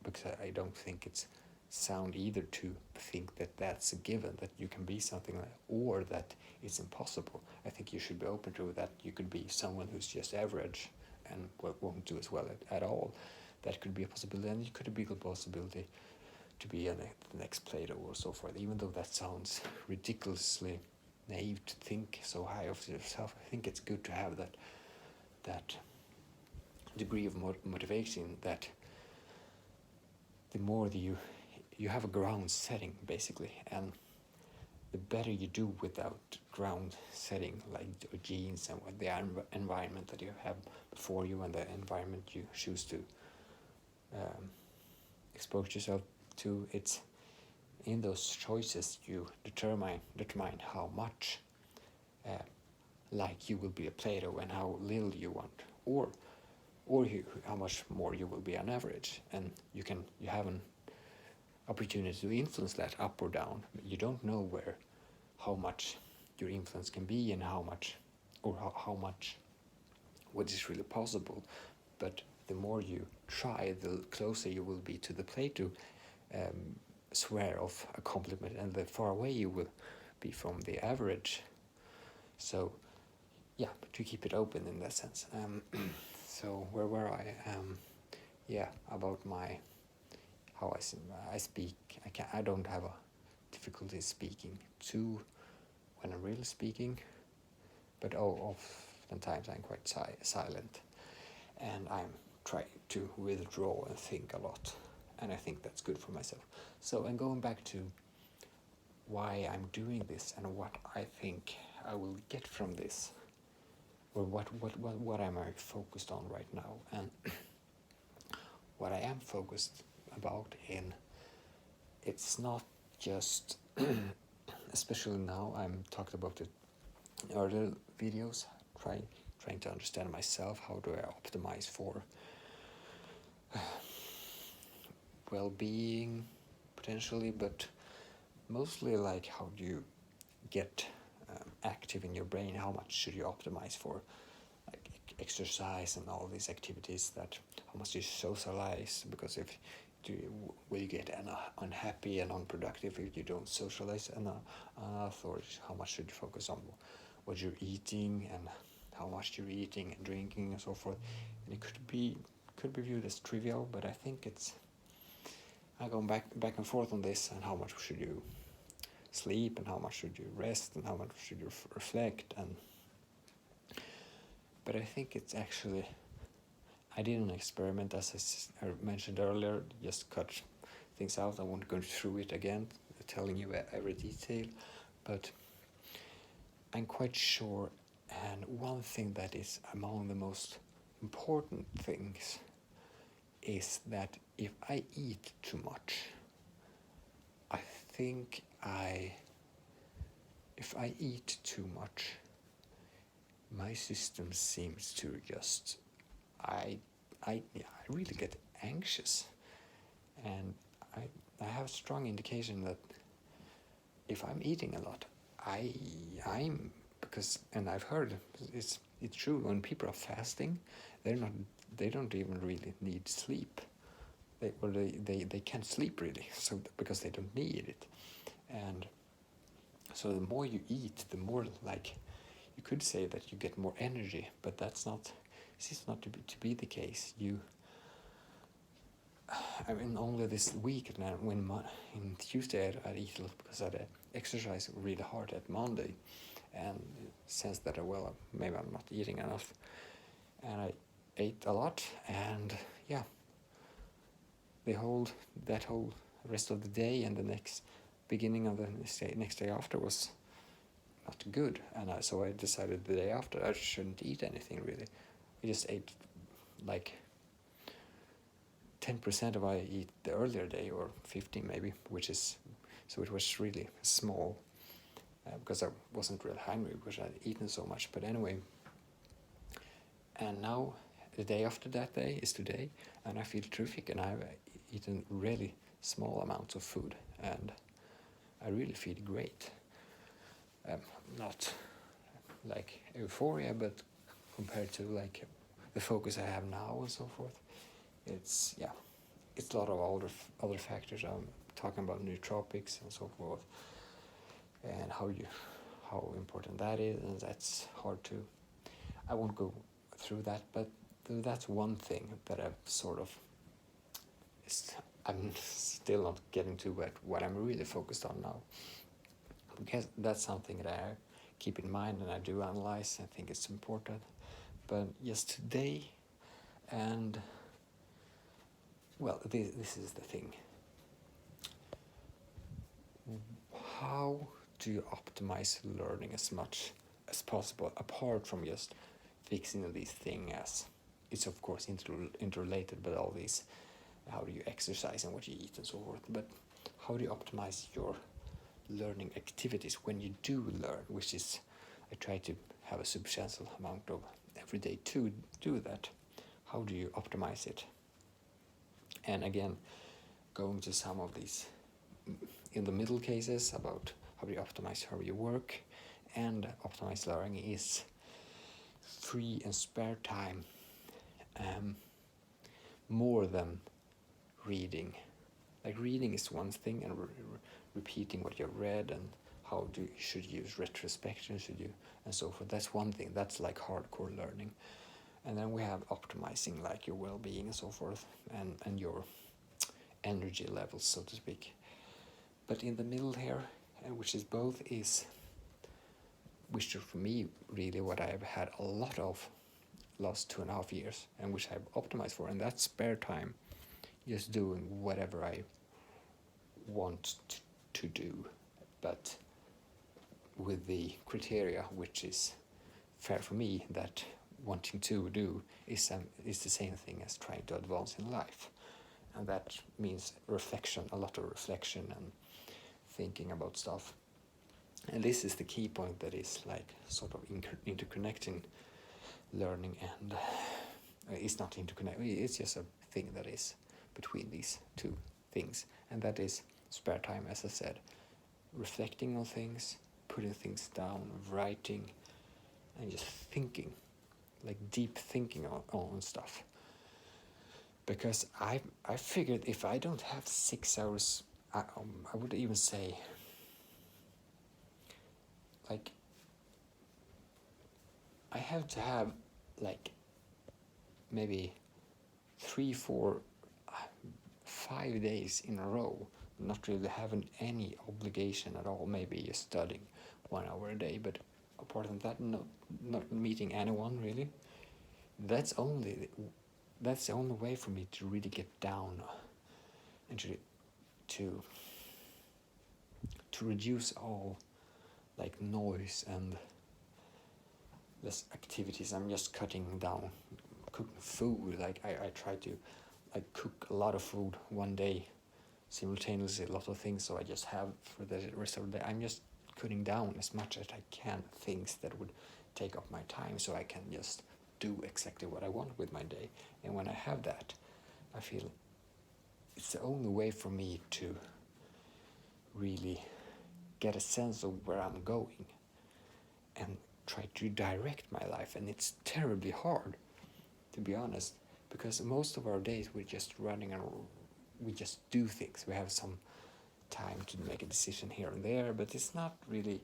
because I don't think it's sound either to think that that's a given, that you can be something like, or that it's impossible. I think you should be open to that. You could be someone who's just average and won't do as well at all. That could be a possibility, and it could be a possibility to be the next Plato or so forth, even though that sounds ridiculously naive to think so high of yourself. I think it's good to have that degree of motivation, that the more you have a ground setting basically, and the better you do without ground setting, like genes and the environment that you have before you and the environment you choose to expose yourself to. It's in those choices you determine how much like you will be a Plato and how little you want, or how much more you will be on average, and you have an opportunity to influence that up or down. You don't know how much your influence can be, and how much what is really possible, but the more you try, the closer you will be to the plate to swear of a compliment, and the far away you will be from the average. So yeah, to keep it open in that sense. So where were I? Yeah, about my how I speak. I don't have a difficulty speaking too when I'm really speaking, but oftentimes I'm quite silent, and I'm trying to withdraw and think a lot, and I think that's good for myself. So I'm going back to why I'm doing this and what I think I will get from this, or what am I focused on right now, and what I am focused about in it's not just especially now I'm talked about it in earlier videos, trying to understand myself. How do I optimize for well-being potentially, but mostly like how do you get active in your brain? How much should you optimize for like exercise and all these activities? That how much you socialize, because if will you get unhappy and unproductive if you don't socialize enough, or how much should you focus on what you're eating and how much you're eating and drinking and so forth? And it could be viewed as trivial, but I think I go back and forth on this, and how much should you sleep, and how much should you rest, and how much should you reflect, but I think it's actually, I did an experiment, as I mentioned earlier, just cut things out. I won't go through it again, telling you every detail, but I'm quite sure, and one thing that is among the most important things is that if I eat too much, I think if I eat too much, my system seems to just, I really get anxious, and I have a strong indication that if I'm eating a lot, I'm because, and I've heard it's true, when people are fasting, they don't even really need sleep. They can't sleep really, so because they don't need it, and so the more you eat, the more, like, you could say that you get more energy, but this is not to be the case. I mean, only this week, when in Tuesday I'd eat a lot because I had exercise really hard at Monday, and since that, well, maybe I'm not eating enough, and I ate a lot, and yeah, that whole rest of the day and the next beginning of the next day after was not good, and so I decided the day after I shouldn't eat anything really. I just ate like 10% of what I eat the earlier day, or 15 maybe, which is, so it was really small, because I wasn't really hungry because I'd eaten so much. But anyway, and now the day after that day is today, and I feel terrific, and I've eaten really small amounts of food, and I really feel great. Not like euphoria, but compared to like the focus I have now and so forth, it's a lot of other factors. I'm talking about nootropics and so forth, and how important that is, and that's hard to. I won't go through that, but that's one thing that I've sort of. I'm still not getting to what I'm really focused on now, because that's something that I keep in mind and I do analyze. I think it's important, but yes, today, and well, this is the thing. How do you optimize learning as much as possible, apart from just fixing these things? As it's of course interrelated, but all these, how do you exercise and what you eat and so forth, but how do you optimize your learning activities when you do learn, which is, I try to have a substantial amount of every day to do that. How do you optimize it? And again, going to some of these in the middle cases about how do you optimize how you work, and optimize learning is free and spare time. more than reading. Like reading is one thing, and repeating what you've read, and how you should use retrospection, and so forth. That's one thing. That's like hardcore learning. And then we have optimizing like your well-being and so forth, and your energy levels, so to speak. But in the middle here, which is both, is which is for me really what I've had a lot of last 2.5 years, and which I've optimized for, and that's spare time, just doing whatever I want to do, but with the criteria which is fair for me, that wanting to do is the same thing as trying to advance in life, and that means reflection, a lot of reflection and thinking about stuff. And this is the key point, that is like sort of interconnecting learning, and it's not interconnected, it's just a thing that is between these two things, and that is spare time, as I said, reflecting on things, putting things down, writing, and just thinking, like deep thinking on stuff. Because I figured if I don't have 6 hours, I would even say, like, I have to have like maybe 3, 4, 5 days in a row not really having any obligation at all, maybe just studying 1 hour a day, but apart from that, not meeting anyone really. That's the only way for me to really get down and to reduce all like noise and less activities. I'm just cutting down cooking food. Like I try to like cook a lot of food one day simultaneously, a lot of things, so I just have for the rest of the day. I'm just cutting down as much as I can things that would take up my time, so I can just do exactly what I want with my day. And when I have that, I feel it's the only way for me to really get a sense of where I'm going and try to direct my life. And it's terribly hard, to be honest, because most of our days we're just running and we just do things. We have some time to make a decision here and there, but it's not really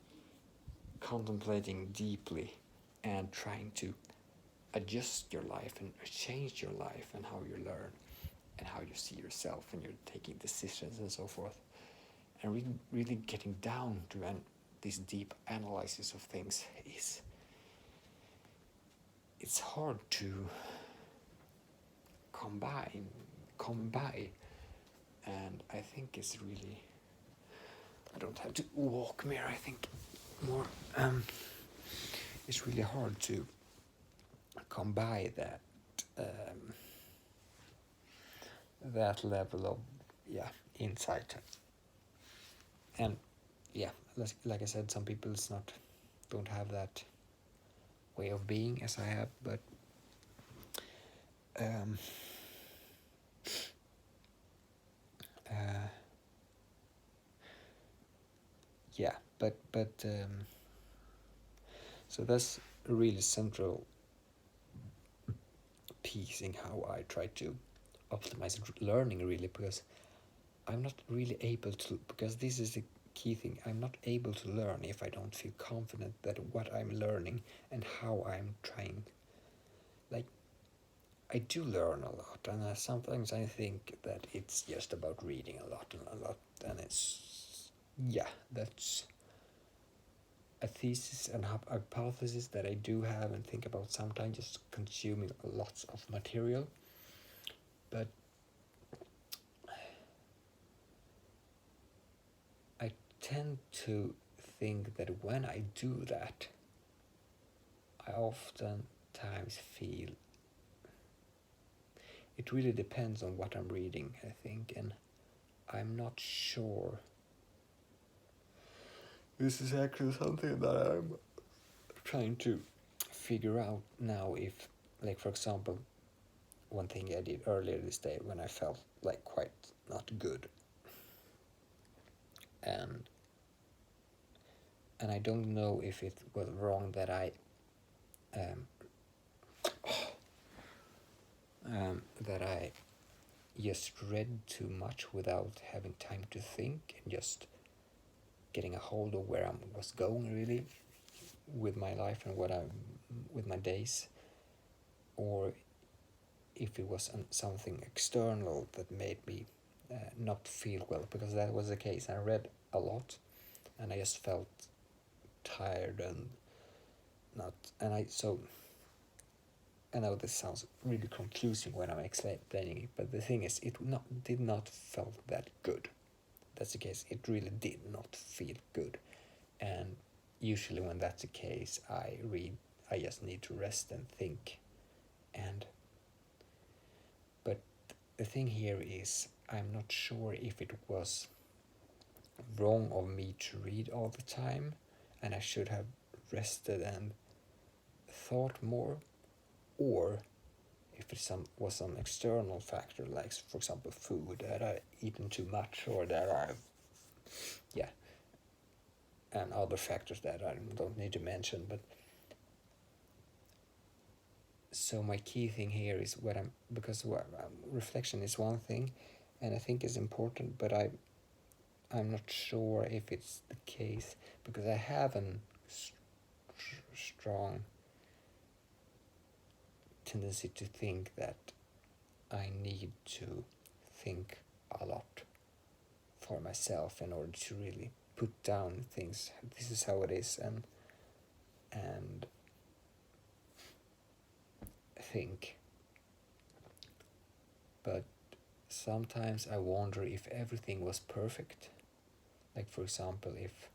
contemplating deeply and trying to adjust your life and change your life and how you learn and how you see yourself, and you're taking decisions and so forth, and really getting down to this deep analysis of things it's hard to come by, and I think it's really, I don't have to walk more, I think more, it's really hard to come by that level of insight. And like I said, some people don't have that way of being as I have, but so that's a really central piece in how I try to optimize learning, really, because I'm not really able to, because this is the key thing, I'm not able to learn if I don't feel confident that what I'm learning and how I'm trying, like, I do learn a lot, and sometimes I think that it's just about reading a lot, and it's, that's a thesis and hypothesis that I do have and think about sometimes, just consuming lots of material. But I tend to think that when I do that, I oftentimes feel it really depends on what I'm reading, I think, and I'm not sure. This is actually something that I'm trying to figure out now, if, like, for example, one thing I did earlier this day when I felt like quite not good, and I don't know if it was wrong that I that I just read too much without having time to think and just getting a hold of where I was going really with my life and with my days, or if it was something external that made me not feel well, because that was the case. I read a lot and I just felt tired and not, and I know this sounds really confusing when I'm explaining it, but the thing is, did not felt that good. That's the case. It really did not feel good, and usually when that's the case, I just need to rest and think, and but the thing here is, I'm not sure if it was wrong of me to read all the time, and I should have rested and thought more, or if it was some external factor, like for example food, that I eaten too much, or that and other factors that I don't need to mention. But so my key thing here is because reflection is one thing, and I think is important, but I'm not sure if it's the case, because I have a strong tendency to think that I need to think a lot for myself in order to really put down things. This is how it is, and think. But sometimes I wonder if everything was perfect. Like for example, if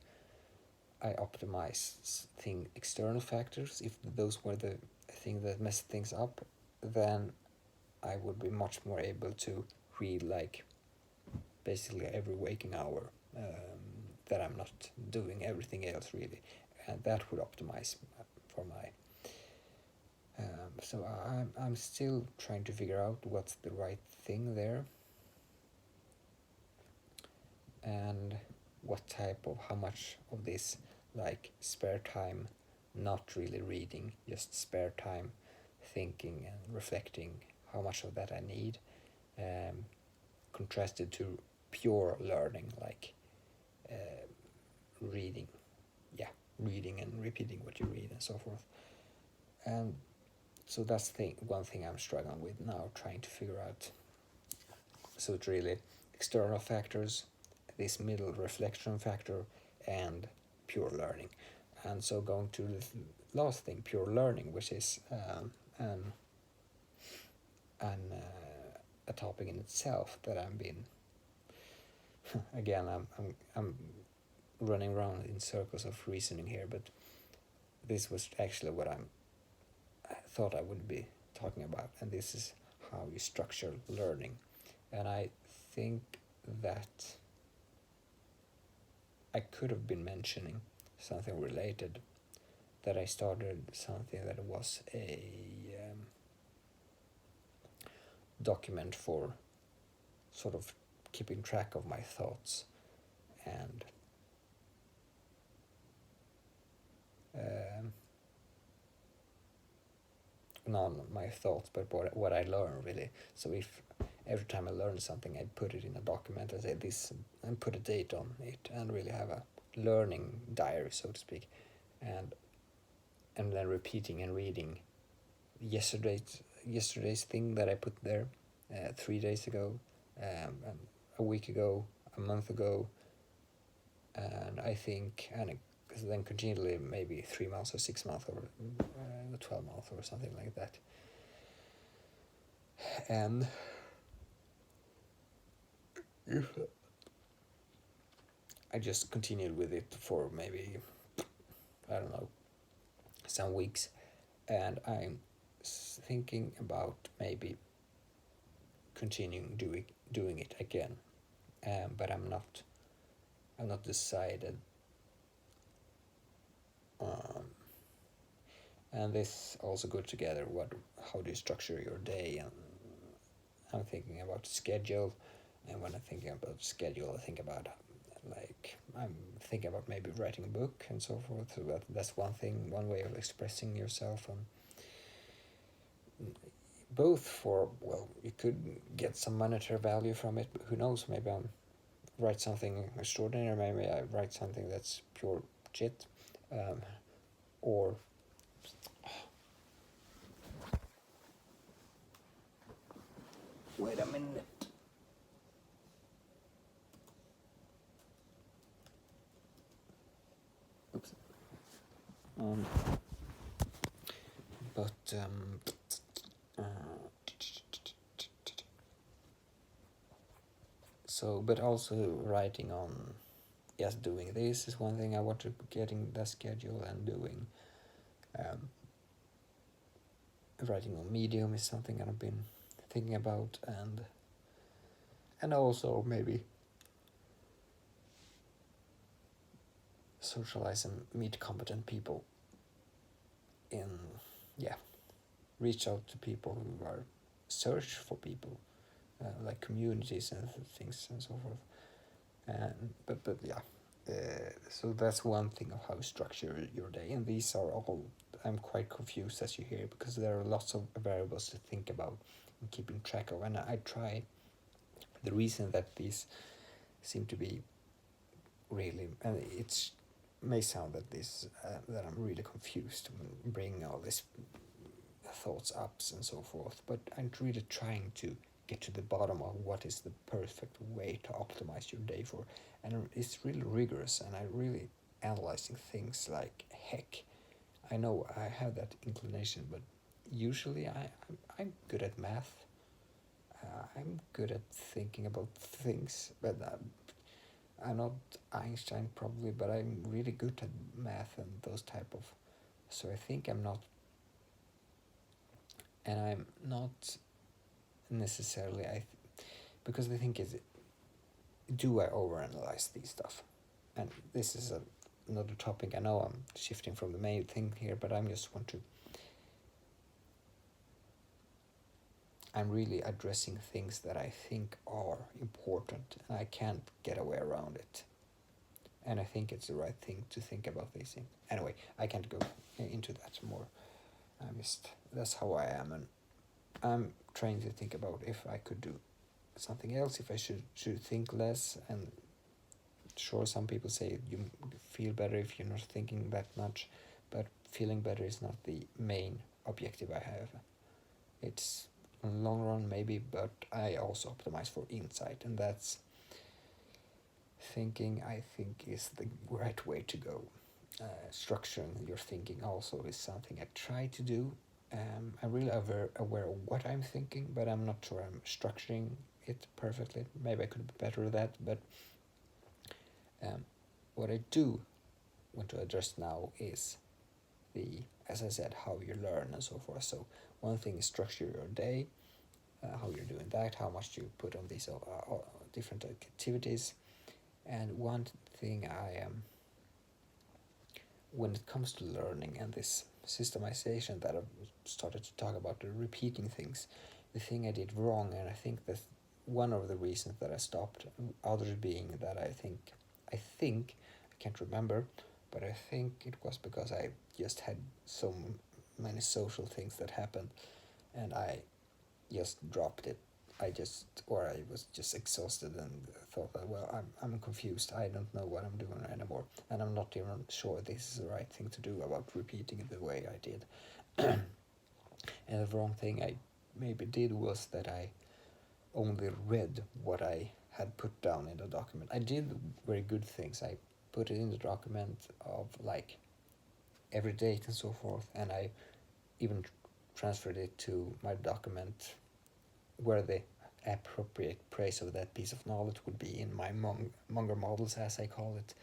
I optimize external factors, if those were the thing that messed things up, then I would be much more able to read like basically every waking hour, that I'm not doing everything else really, and that would optimize for my. So I'm still trying to figure out what's the right thing there, and how much of this, like spare time, not really reading, just spare time thinking and reflecting, how much of that I need, contrasted to pure learning, like reading, reading and repeating what you read and so forth. And so that's one thing I'm struggling with now, trying to figure out. So it's really external factors, this middle reflection factor, and pure learning. And so going to the last thing, pure learning, which is a topic in itself that I've been again I'm running around in circles of reasoning here, but this was actually what I thought I would be talking about, and this is how you structure learning. And I think that I could have been mentioning something related, that I started something that was a document for sort of keeping track of my thoughts and not my thoughts, but what I learn really. So if every time I learn something, I put it in a document, I say this and put a date on it, and really have a learning diary, so to speak, and then repeating and reading yesterday's thing that I put there, 3 days ago, a week ago, a month ago, and I think, and then continually maybe 3 months or 6 months or 12 months or something like that. And I just continued with it for maybe, I don't know, some weeks, and I'm thinking about maybe continuing doing it again, but I'm not decided. And this also goes together. How do you structure your day? And I'm thinking about schedule, and when I'm thinking about schedule, I think about I'm thinking about maybe writing a book and so forth. So that's one thing, one way of expressing yourself, and both for, well, you could get some monetary value from it, but who knows, maybe I write something extraordinary, maybe I write something that's pure shit, or wait a minute. Oops. But so, but also writing on, yes, doing this is one thing I want to getting the schedule, and doing writing on Medium is something I've been thinking about, and also maybe socialize and meet competent people in, yeah, reach out to people who are, search for people, like communities and things and so forth. And but yeah, so that's one thing of how you structure your day. And these are all, I'm quite confused as you hear, because there are lots of variables to think about and keeping track of. And I try, the reason that these seem to be really, and it may sound that this that I'm really confused when bringing all these thoughts ups and so forth, but I'm really trying to get to the bottom of what is the perfect way to optimize your day for. And it's really rigorous, and I really analyzing things like heck. I know I have that inclination, but usually I'm good at math. I'm good at thinking about things, but I'm not Einstein probably, but I'm really good at math and those type of. So I think I'm not, and I'm not necessarily because the thing is, do I overanalyze these stuff? And this is another topic. I know I'm shifting from the main thing here, but I'm really addressing things that I think are important, and I can't get away around it. And I think it's the right thing to think about these things. Anyway, I can't go into that more. That's how I am, and I'm trying to think about if I could do something else, if I should think less. And sure, some people say you feel better if you're not thinking that much, but feeling better is not the main objective I have. It's in the long run maybe, but I also optimize for insight, and that's thinking, I think, is the right way to go. Structuring your thinking also is something I try to do. I'm really aware of what I'm thinking, but I'm not sure I'm structuring it perfectly. Maybe I could be better at that, but what I do want to address now is as I said, how you learn and so forth. So one thing is structure your day, how you're doing that, how much you put on these different activities. And one thing I am, when it comes to learning and this systemization that I've started to talk about, the repeating things, the thing I did wrong, and I think that one of the reasons that I stopped, others being that I can't remember, but I think it was because I just had so many social things that happened, and I just dropped it. I was just exhausted and thought that, well, I'm confused. I don't know what I'm doing anymore, and I'm not even sure this is the right thing to do about repeating it the way I did. And the wrong thing I maybe did was that I only read what I had put down in the document. I did very good things. I put it in the document of like every date and so forth, and I even transferred it to my document where the appropriate praise of that piece of knowledge would be in my Munger models, as I call it,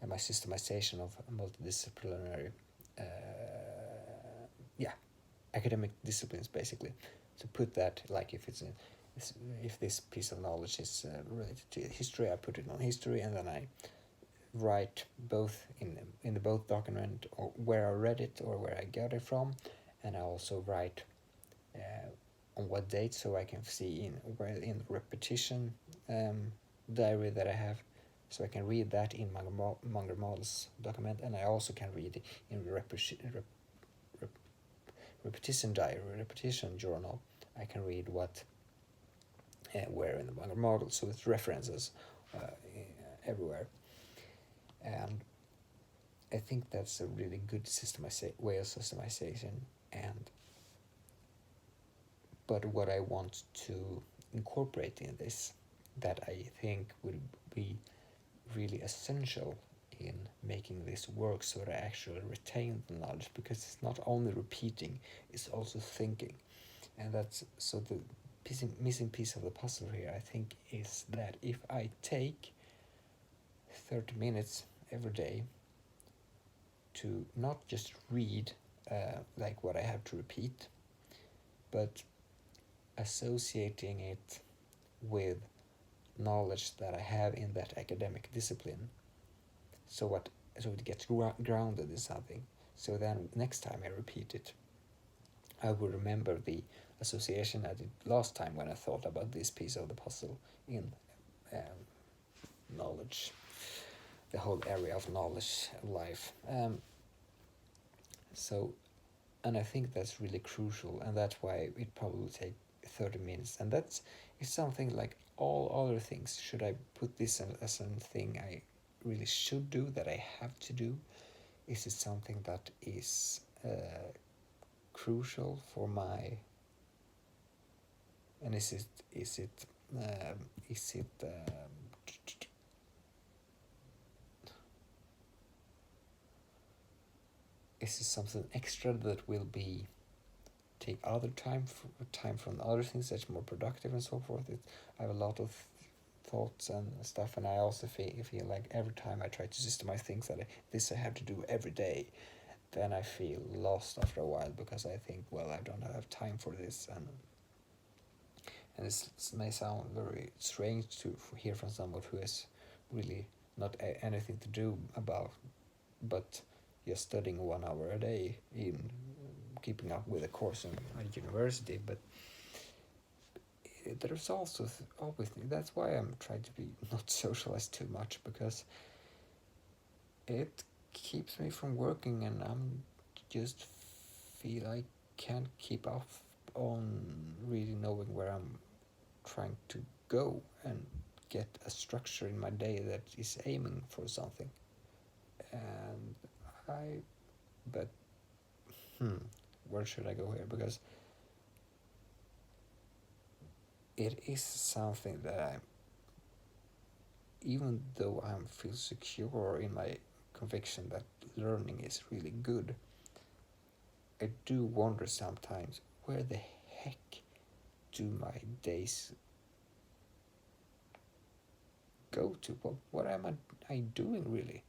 and my systemization of multidisciplinary, academic disciplines, basically. To put that, like if this piece of knowledge is related to history, I put it on history, and then I write both in the both document or where I read it or where I got it from, and I also write on what date, so I can see in repetition diary that I have, so I can read that in Munger Models document, and I also can read it in repetition diary, repetition journal I can read what where in the Vanguard model, so it's references everywhere. And I think that's a really good way of systemization. And but what I want to incorporate in this, that I think will be really essential in making this work so that I actually retain the knowledge, because it's not only repeating, it's also thinking. And that's so the missing piece of the puzzle here, I think, is that if I take 30 minutes every day to not just read like what I have to repeat, but associating it with knowledge that I have in that academic discipline, so it gets grounded in something. So then next time I repeat it, I will remember the association I did last time when I thought about this piece of the puzzle in knowledge, the whole area of knowledge of life. So, and I think that's really crucial, and that's why it probably take 30 minutes. And that's is something like all other things. Should I put this as something I really should do, that I have to do? Is it something that is crucial for my? And is it is it something extra that will be take other time from other things that's more productive and so forth? I have a lot of thoughts and stuff, and I also feel like every time I try to systemize things that I have to do every day, then I feel lost after a while, because I think, well, I don't have time for this, and this may sound very strange to hear from someone who has really not anything to do about, but just studying 1 hour a day in keeping up with a course in a university. But there's also always, that's why I'm trying to be not socialized too much, because it keeps me from working, and I'm just feel I can't keep up on really knowing where I'm trying to go and get a structure in my day that is aiming for something. And but where should I go here? Because it is something that I, even though I feel secure in my conviction that learning is really good, I do wonder sometimes, where the heck do my days go to? What am I doing really?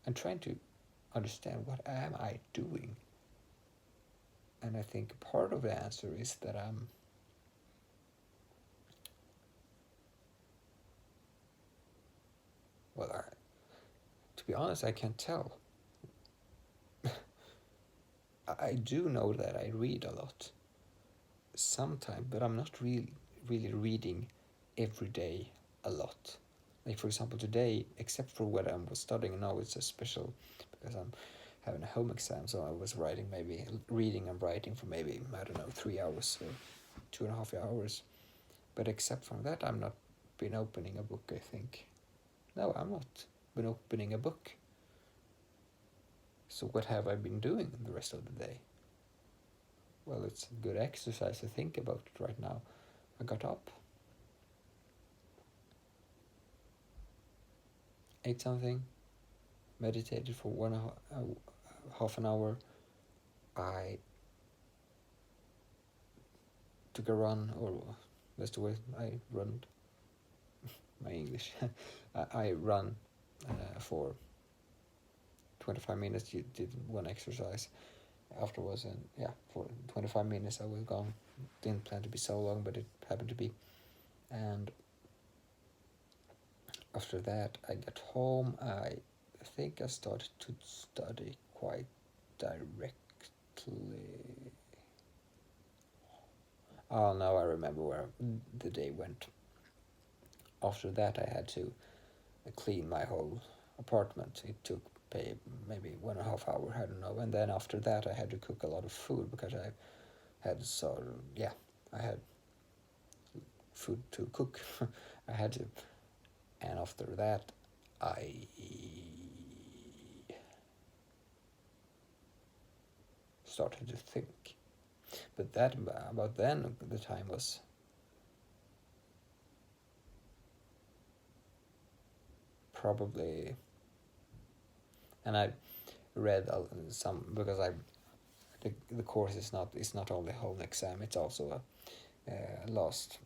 I'm trying to understand, what am I doing? And I think part of the answer is that I'm to be honest, I can't tell. I do know that I read a lot sometimes, but I'm not really reading every day a lot. Like, for example, today, except for what I was studying now, it's a special, because I'm having a home exam, so I was reading and writing for maybe, I don't know, 3 hours or 2.5 hours. But except from that, I'm not been opening a book, I think. No, I'm not been opening a book. So what have I been doing the rest of the day? Well, it's a good exercise to think about it right now. I got up, ate something, meditated for half an hour. I took a run, or that's the way I run. My English. I run for 25 minutes. You did one exercise afterwards, and for 25 minutes I was gone. Didn't plan to be so long, but it happened to be. And after that I got home. I think I started to study quite directly. Oh, now I remember where the day went. After that I had to clean my whole apartment. It took maybe 1.5 hours, I don't know. And then after that I had to cook a lot of food, because I had I had food to cook. I had to, and after that, I started to think. But that about then, the time was probably, and I read some because the course is not only whole exam, it's also a last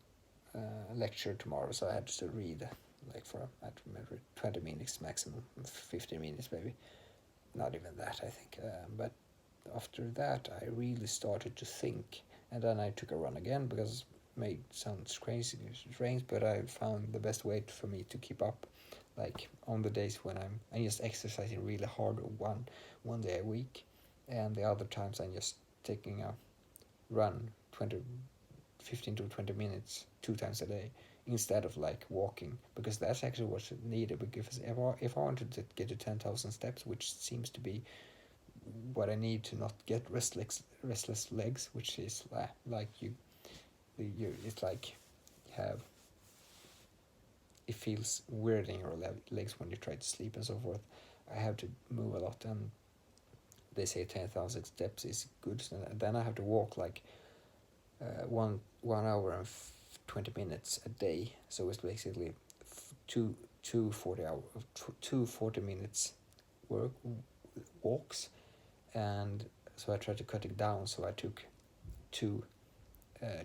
lecture tomorrow, so I had to read like for I remember 20 minutes maximum, 15 minutes maybe, not even that I think. But after that I really started to think, and then I took a run again because it may sound crazy, strange, but I found the best way for me to keep up. Like on the days when I'm just exercising really hard one day a week, and the other times I'm just taking a run 15 to 20 minutes 2 times a day instead of like walking, because that's actually what's needed. Because if I wanted to get to 10,000 steps, which seems to be what I need to not get restless legs, which is like you it's like you have, it feels weird in your legs when you try to sleep and so forth. I have to move a lot, and they say 10,000 steps is good. So then I have to walk like 1 hour and 20 minutes a day. So it's basically two 40 minutes walks, and so I tried to cut it down. So I took two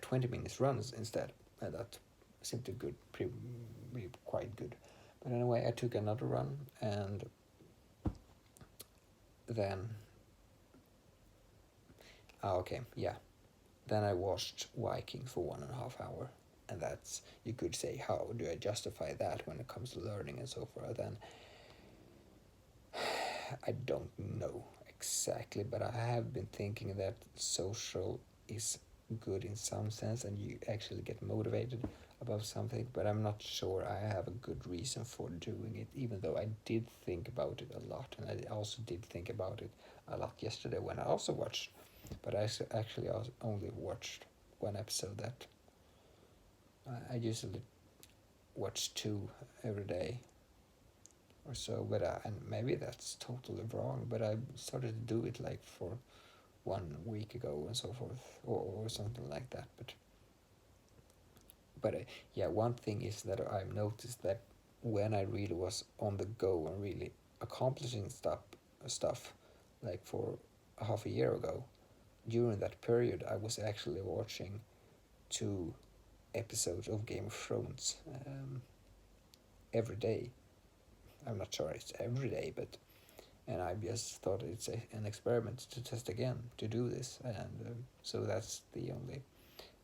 20 minutes runs instead, and that seemed to be quite good. But anyway, I took another run, and then then I watched Vikings for 1.5 hours, and that's, you could say, how do I justify that when it comes to learning and so forth? Then I don't know exactly, but I have been thinking that social is good in some sense, and you actually get motivated about something, but I'm not sure I have a good reason for doing it, even though I did think about it a lot, and I also did think about it a lot yesterday when I also watched, but I actually only watched one episode. That I usually watch 2 every day or so, but and maybe that's totally wrong, but I started to do it like for 1 week ago and so forth, or something like that. But yeah, one thing is that I've noticed that when I really was on the go and really accomplishing stuff like for half a year ago, during that period I was actually watching 2 episodes of Game of Thrones every day. I'm not sure it's every day, but, and I just thought it's an experiment to test again to do this, and so that's the only,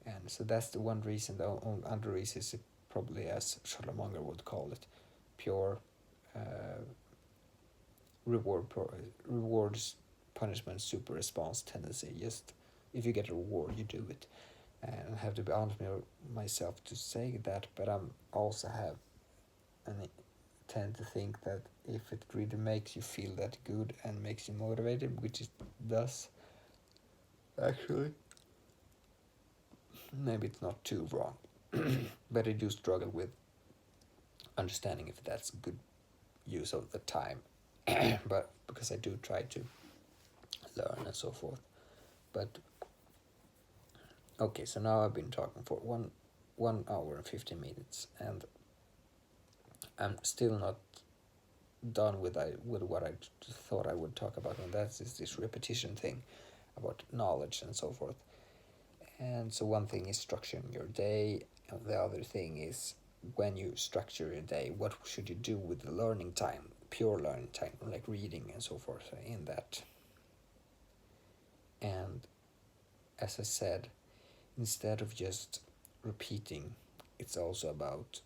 and so that's the one reason. The other reason is probably, as Charlemagne would call it, pure uh, rewards punishment super response tendency. Just if you get a reward, you do it, and I have to be honest with myself to say that, but I'm also have an tend to think that if it really makes you feel that good and makes you motivated, which it does actually, maybe it's not too wrong. But I do struggle with understanding if that's good use of the time. But because I do try to learn and so forth. But okay, so now I've been talking for 1 hour and 15 minutes, and I'm still not done with what I thought I would talk about, and that's this repetition thing about knowledge and so forth. And so one thing is structuring your day, and the other thing is, when you structure your day, what should you do with the learning time, pure learning time, like reading and so forth in that. And as I said, instead of just repeating, it's also about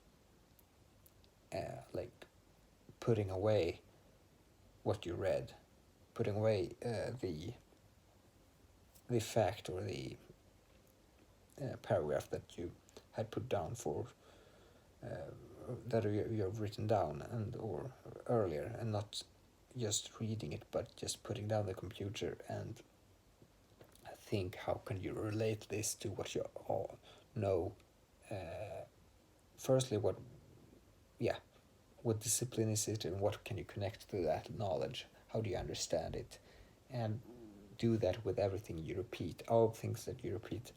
like putting away what you read, putting away the fact or the paragraph that you had put down for that you have written down and or earlier, and not just reading it, but just putting down the computer and think, how can you relate this to what you all know firstly, what discipline is it, and what can you connect to that knowledge? How do you understand it? And do that with everything you repeat, all things that you repeat,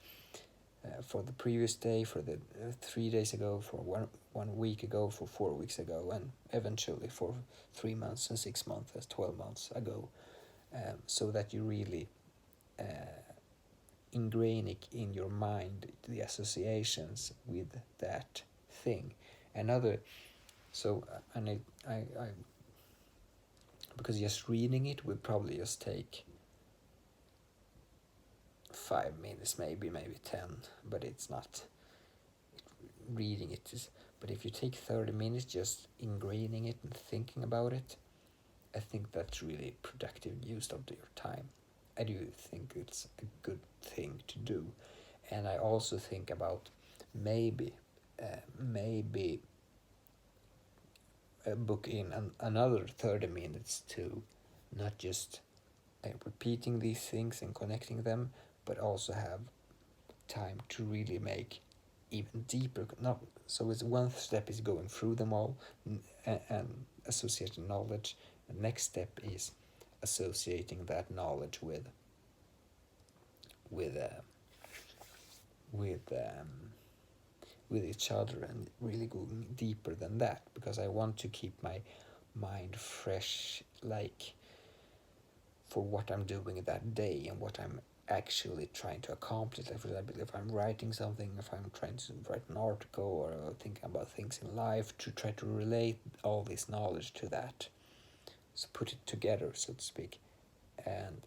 for the previous day, for the 3 days ago, for one week ago, for 4 weeks ago, and eventually for 3 months and 6 months and 12 months ago, so that you really ingrain it in your mind, the associations with that thing. Another, so and I because just reading it would probably just take 5 minutes, maybe 10, but it's not. Reading it is, but if you take 30 minutes just ingraining it and thinking about it, I think that's really productive use of your time. I do think it's a good thing to do, and I also think about maybe book in another 30 minutes to not just repeating these things and connecting them, but also have time to really make even deeper. Not so it's one step is going through them all and associating knowledge. The next step is associating that knowledge with each other, and really going deeper than that, because I want to keep my mind fresh, like for what I'm doing that day and what I'm actually trying to accomplish. For example, if I'm writing something, if I'm trying to write an article, or thinking about things in life, to try to relate all this knowledge to that, so put it together, so to speak. And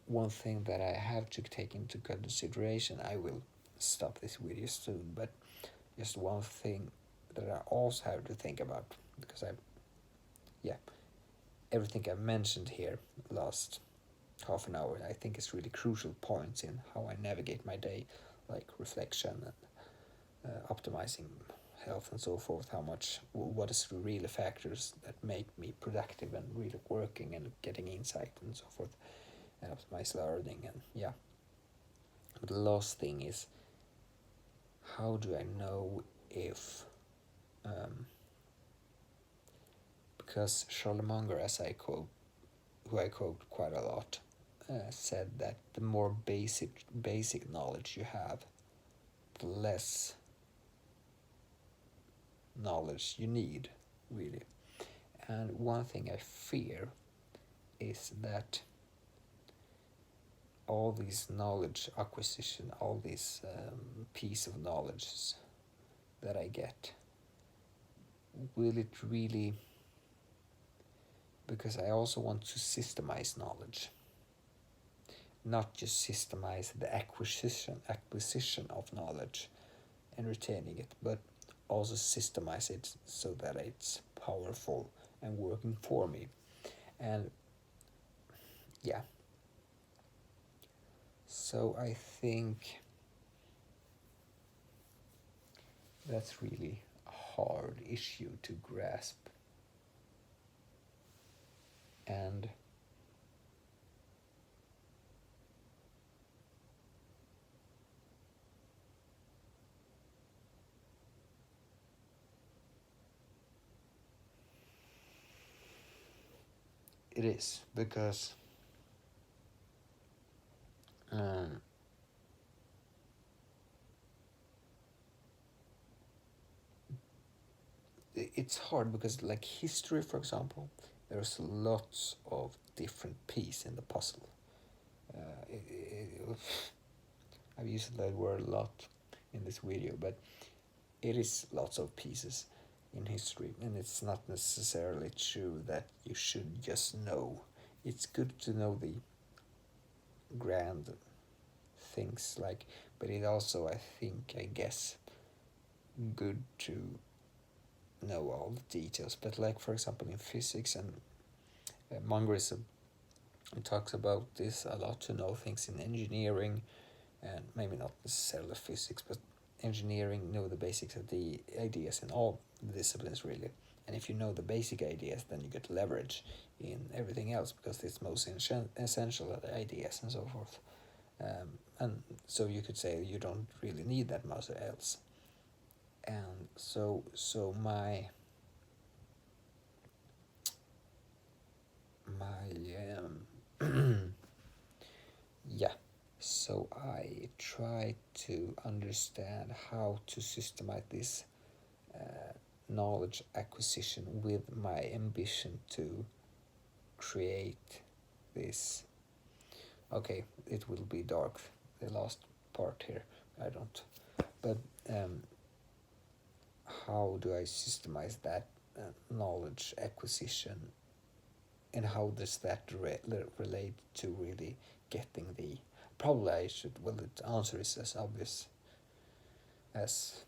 one thing that I have to take into consideration, I will stop this video soon, but just one thing that I also have to think about, because everything I've mentioned here last half an hour, I think is really crucial points in how I navigate my day, like reflection and optimizing health and so forth. What is the real factors that make me productive and really working and getting insight and so forth, and optimize learning. And but the last thing is, how do I know if because Charlie Munger, who I quote quite a lot, said that the more basic knowledge you have, the less knowledge you need, really. And one thing I fear is that all these knowledge acquisition, all these piece of knowledge that I get, will it really, because I also want to systemize knowledge, not just systemize the acquisition of knowledge and retaining it, but also systemize it so that it's powerful and working for me. And so I think that's really a hard issue to grasp. And it is, because it's hard, because like history, for example, there's lots of different pieces in the puzzle. I've used that word a lot in this video, but it is lots of pieces in history, and it's not necessarily true that you should just know. It's good to know the grand things, like, but it also, I guess, good to know all the details. But like, for example, in physics, and Munger talks about this a lot, to know things in engineering, and maybe not necessarily physics, but engineering, know the basics of the ideas in all the disciplines, really. And if you know the basic ideas, then you get leverage in everything else, because it's most essential ideas and so forth. And so you could say you don't really need that much else. And so yeah, so I try to understand how to systemize this knowledge acquisition with my ambition to create this. Okay, it will be dark, the last part here. I don't. But how do I systemize that knowledge acquisition, and how does that relate to really getting the. Probably I should. Well, the answer is as obvious as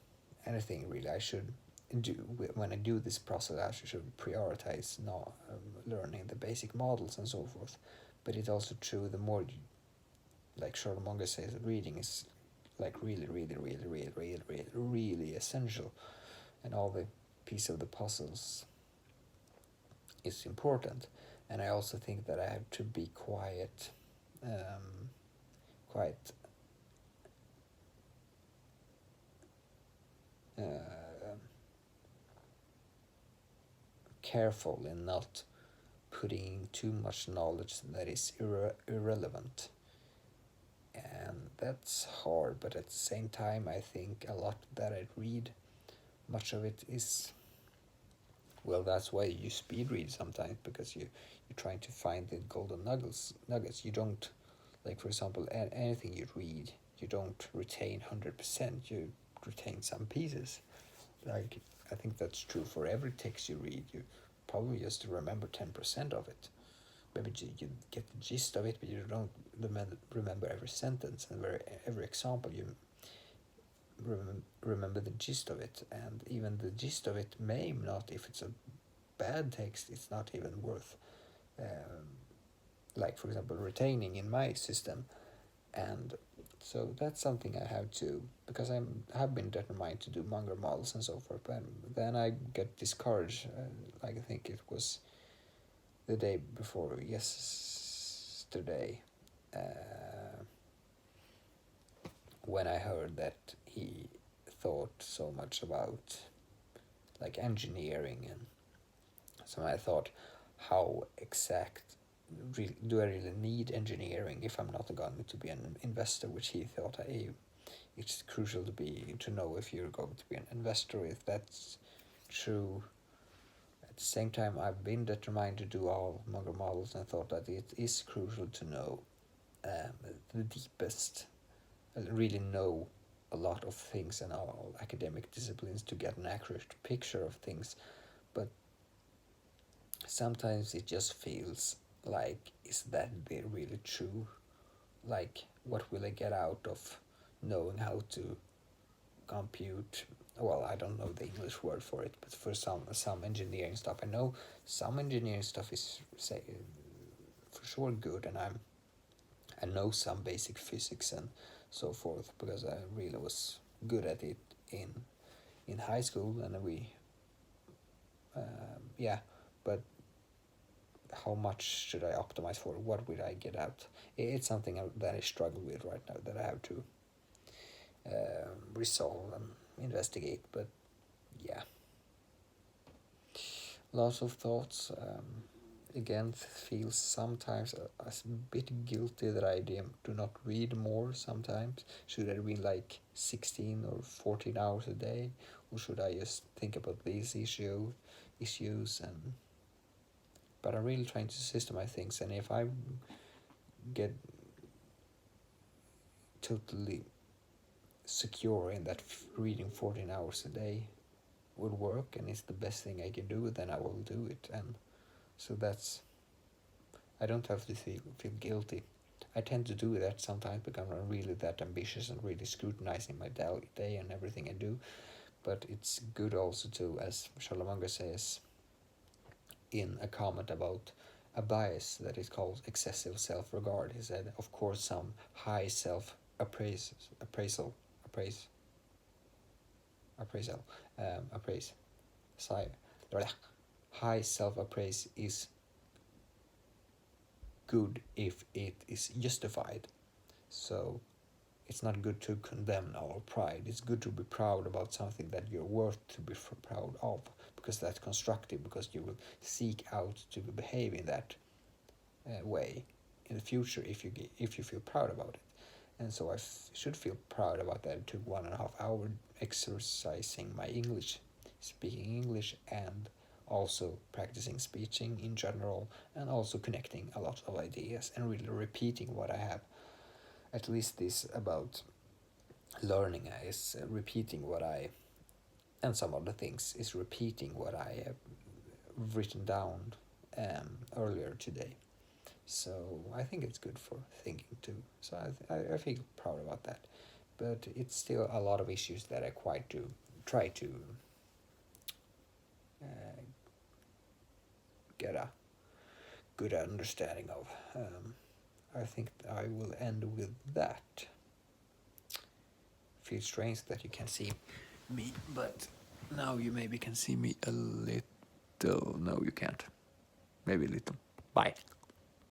anything really. I should do when I do this process. I should prioritize not learning the basic models and so forth. But it's also true. The more, like Charlotte Munger says, reading is like really essential, and all the piece of the puzzles is important. And I also think that I have to be quite careful in not putting too much knowledge that is irrelevant. And that's hard, but at the same time, I think a lot that I read, much of it is, well, that's why you speed read sometimes, because you're trying to find the golden nuggets. You don't, like, for example, anything you read, you don't retain 100%, you retain some pieces. Like, I think that's true for every text you read. You probably just remember 10% of it. Maybe you get the gist of it, but you don't remember every sentence and every example. You remember the gist of it, and even the gist of it may not, if it's a bad text, it's not even worth, like, for example, retaining in my system. And so that's something I have to, because I have been determined to do Munger models and so forth, but then I get discouraged, like I think it was the day before yesterday, when I heard that he thought so much about, like, engineering, and so I thought, how exact do I really need engineering if I'm not going to be an investor, which he thought it's crucial to know if you're going to be an investor, if that's true. At the same time, I've been determined to do all Munger models, and thought that it is crucial to know the deepest, really know a lot of things in all academic disciplines to get an accurate picture of things. But sometimes it just feels like, is that really true? Like, what will I get out of knowing how to compute? Well, I don't know the English word for it, but for some engineering stuff, I know some engineering stuff is, say, for sure good, and I know some basic physics and so forth, because I really was good at it in high school, and we but how much should I optimize for? What would I get out? It's something that I struggle with right now, that I have to resolve and investigate. But yeah, lots of thoughts. Again, feels sometimes a bit guilty that I do not read more sometimes. Should I read like 16 or 14 hours a day? Or should I just think about these issues? But I'm really trying to systemize things, and if I get totally secure in that reading 14 hours a day would work and it's the best thing I can do, then I will do it. And so that's, I don't have to feel guilty. I tend to do that sometimes because I'm really that ambitious and really scrutinizing my day and everything I do. But it's good also to, as Charlotte Munger says in a comment about a bias that is called excessive self-regard, he said, of course, some high self-appraise, high self-appraise is good if it is justified. So it's not good to condemn our pride. It's good to be proud about something that you're worth to be proud of, because that's constructive, because you will seek out to behave in that way in the future if you feel proud about it. And so I should feel proud about that. It took 1.5 hours exercising my English, speaking English, and also practicing speaking in general, and also connecting a lot of ideas and really repeating what I have. At least this about learning is repeating what I, and some other things is repeating what I have written down earlier today. So I think it's good for thinking too. So I feel proud about that. But it's still a lot of issues that I try to get a good understanding of. I think I will end with that. Feels strange that you can see me, but now you maybe can see me a little. No, you can't. Maybe a little. Bye.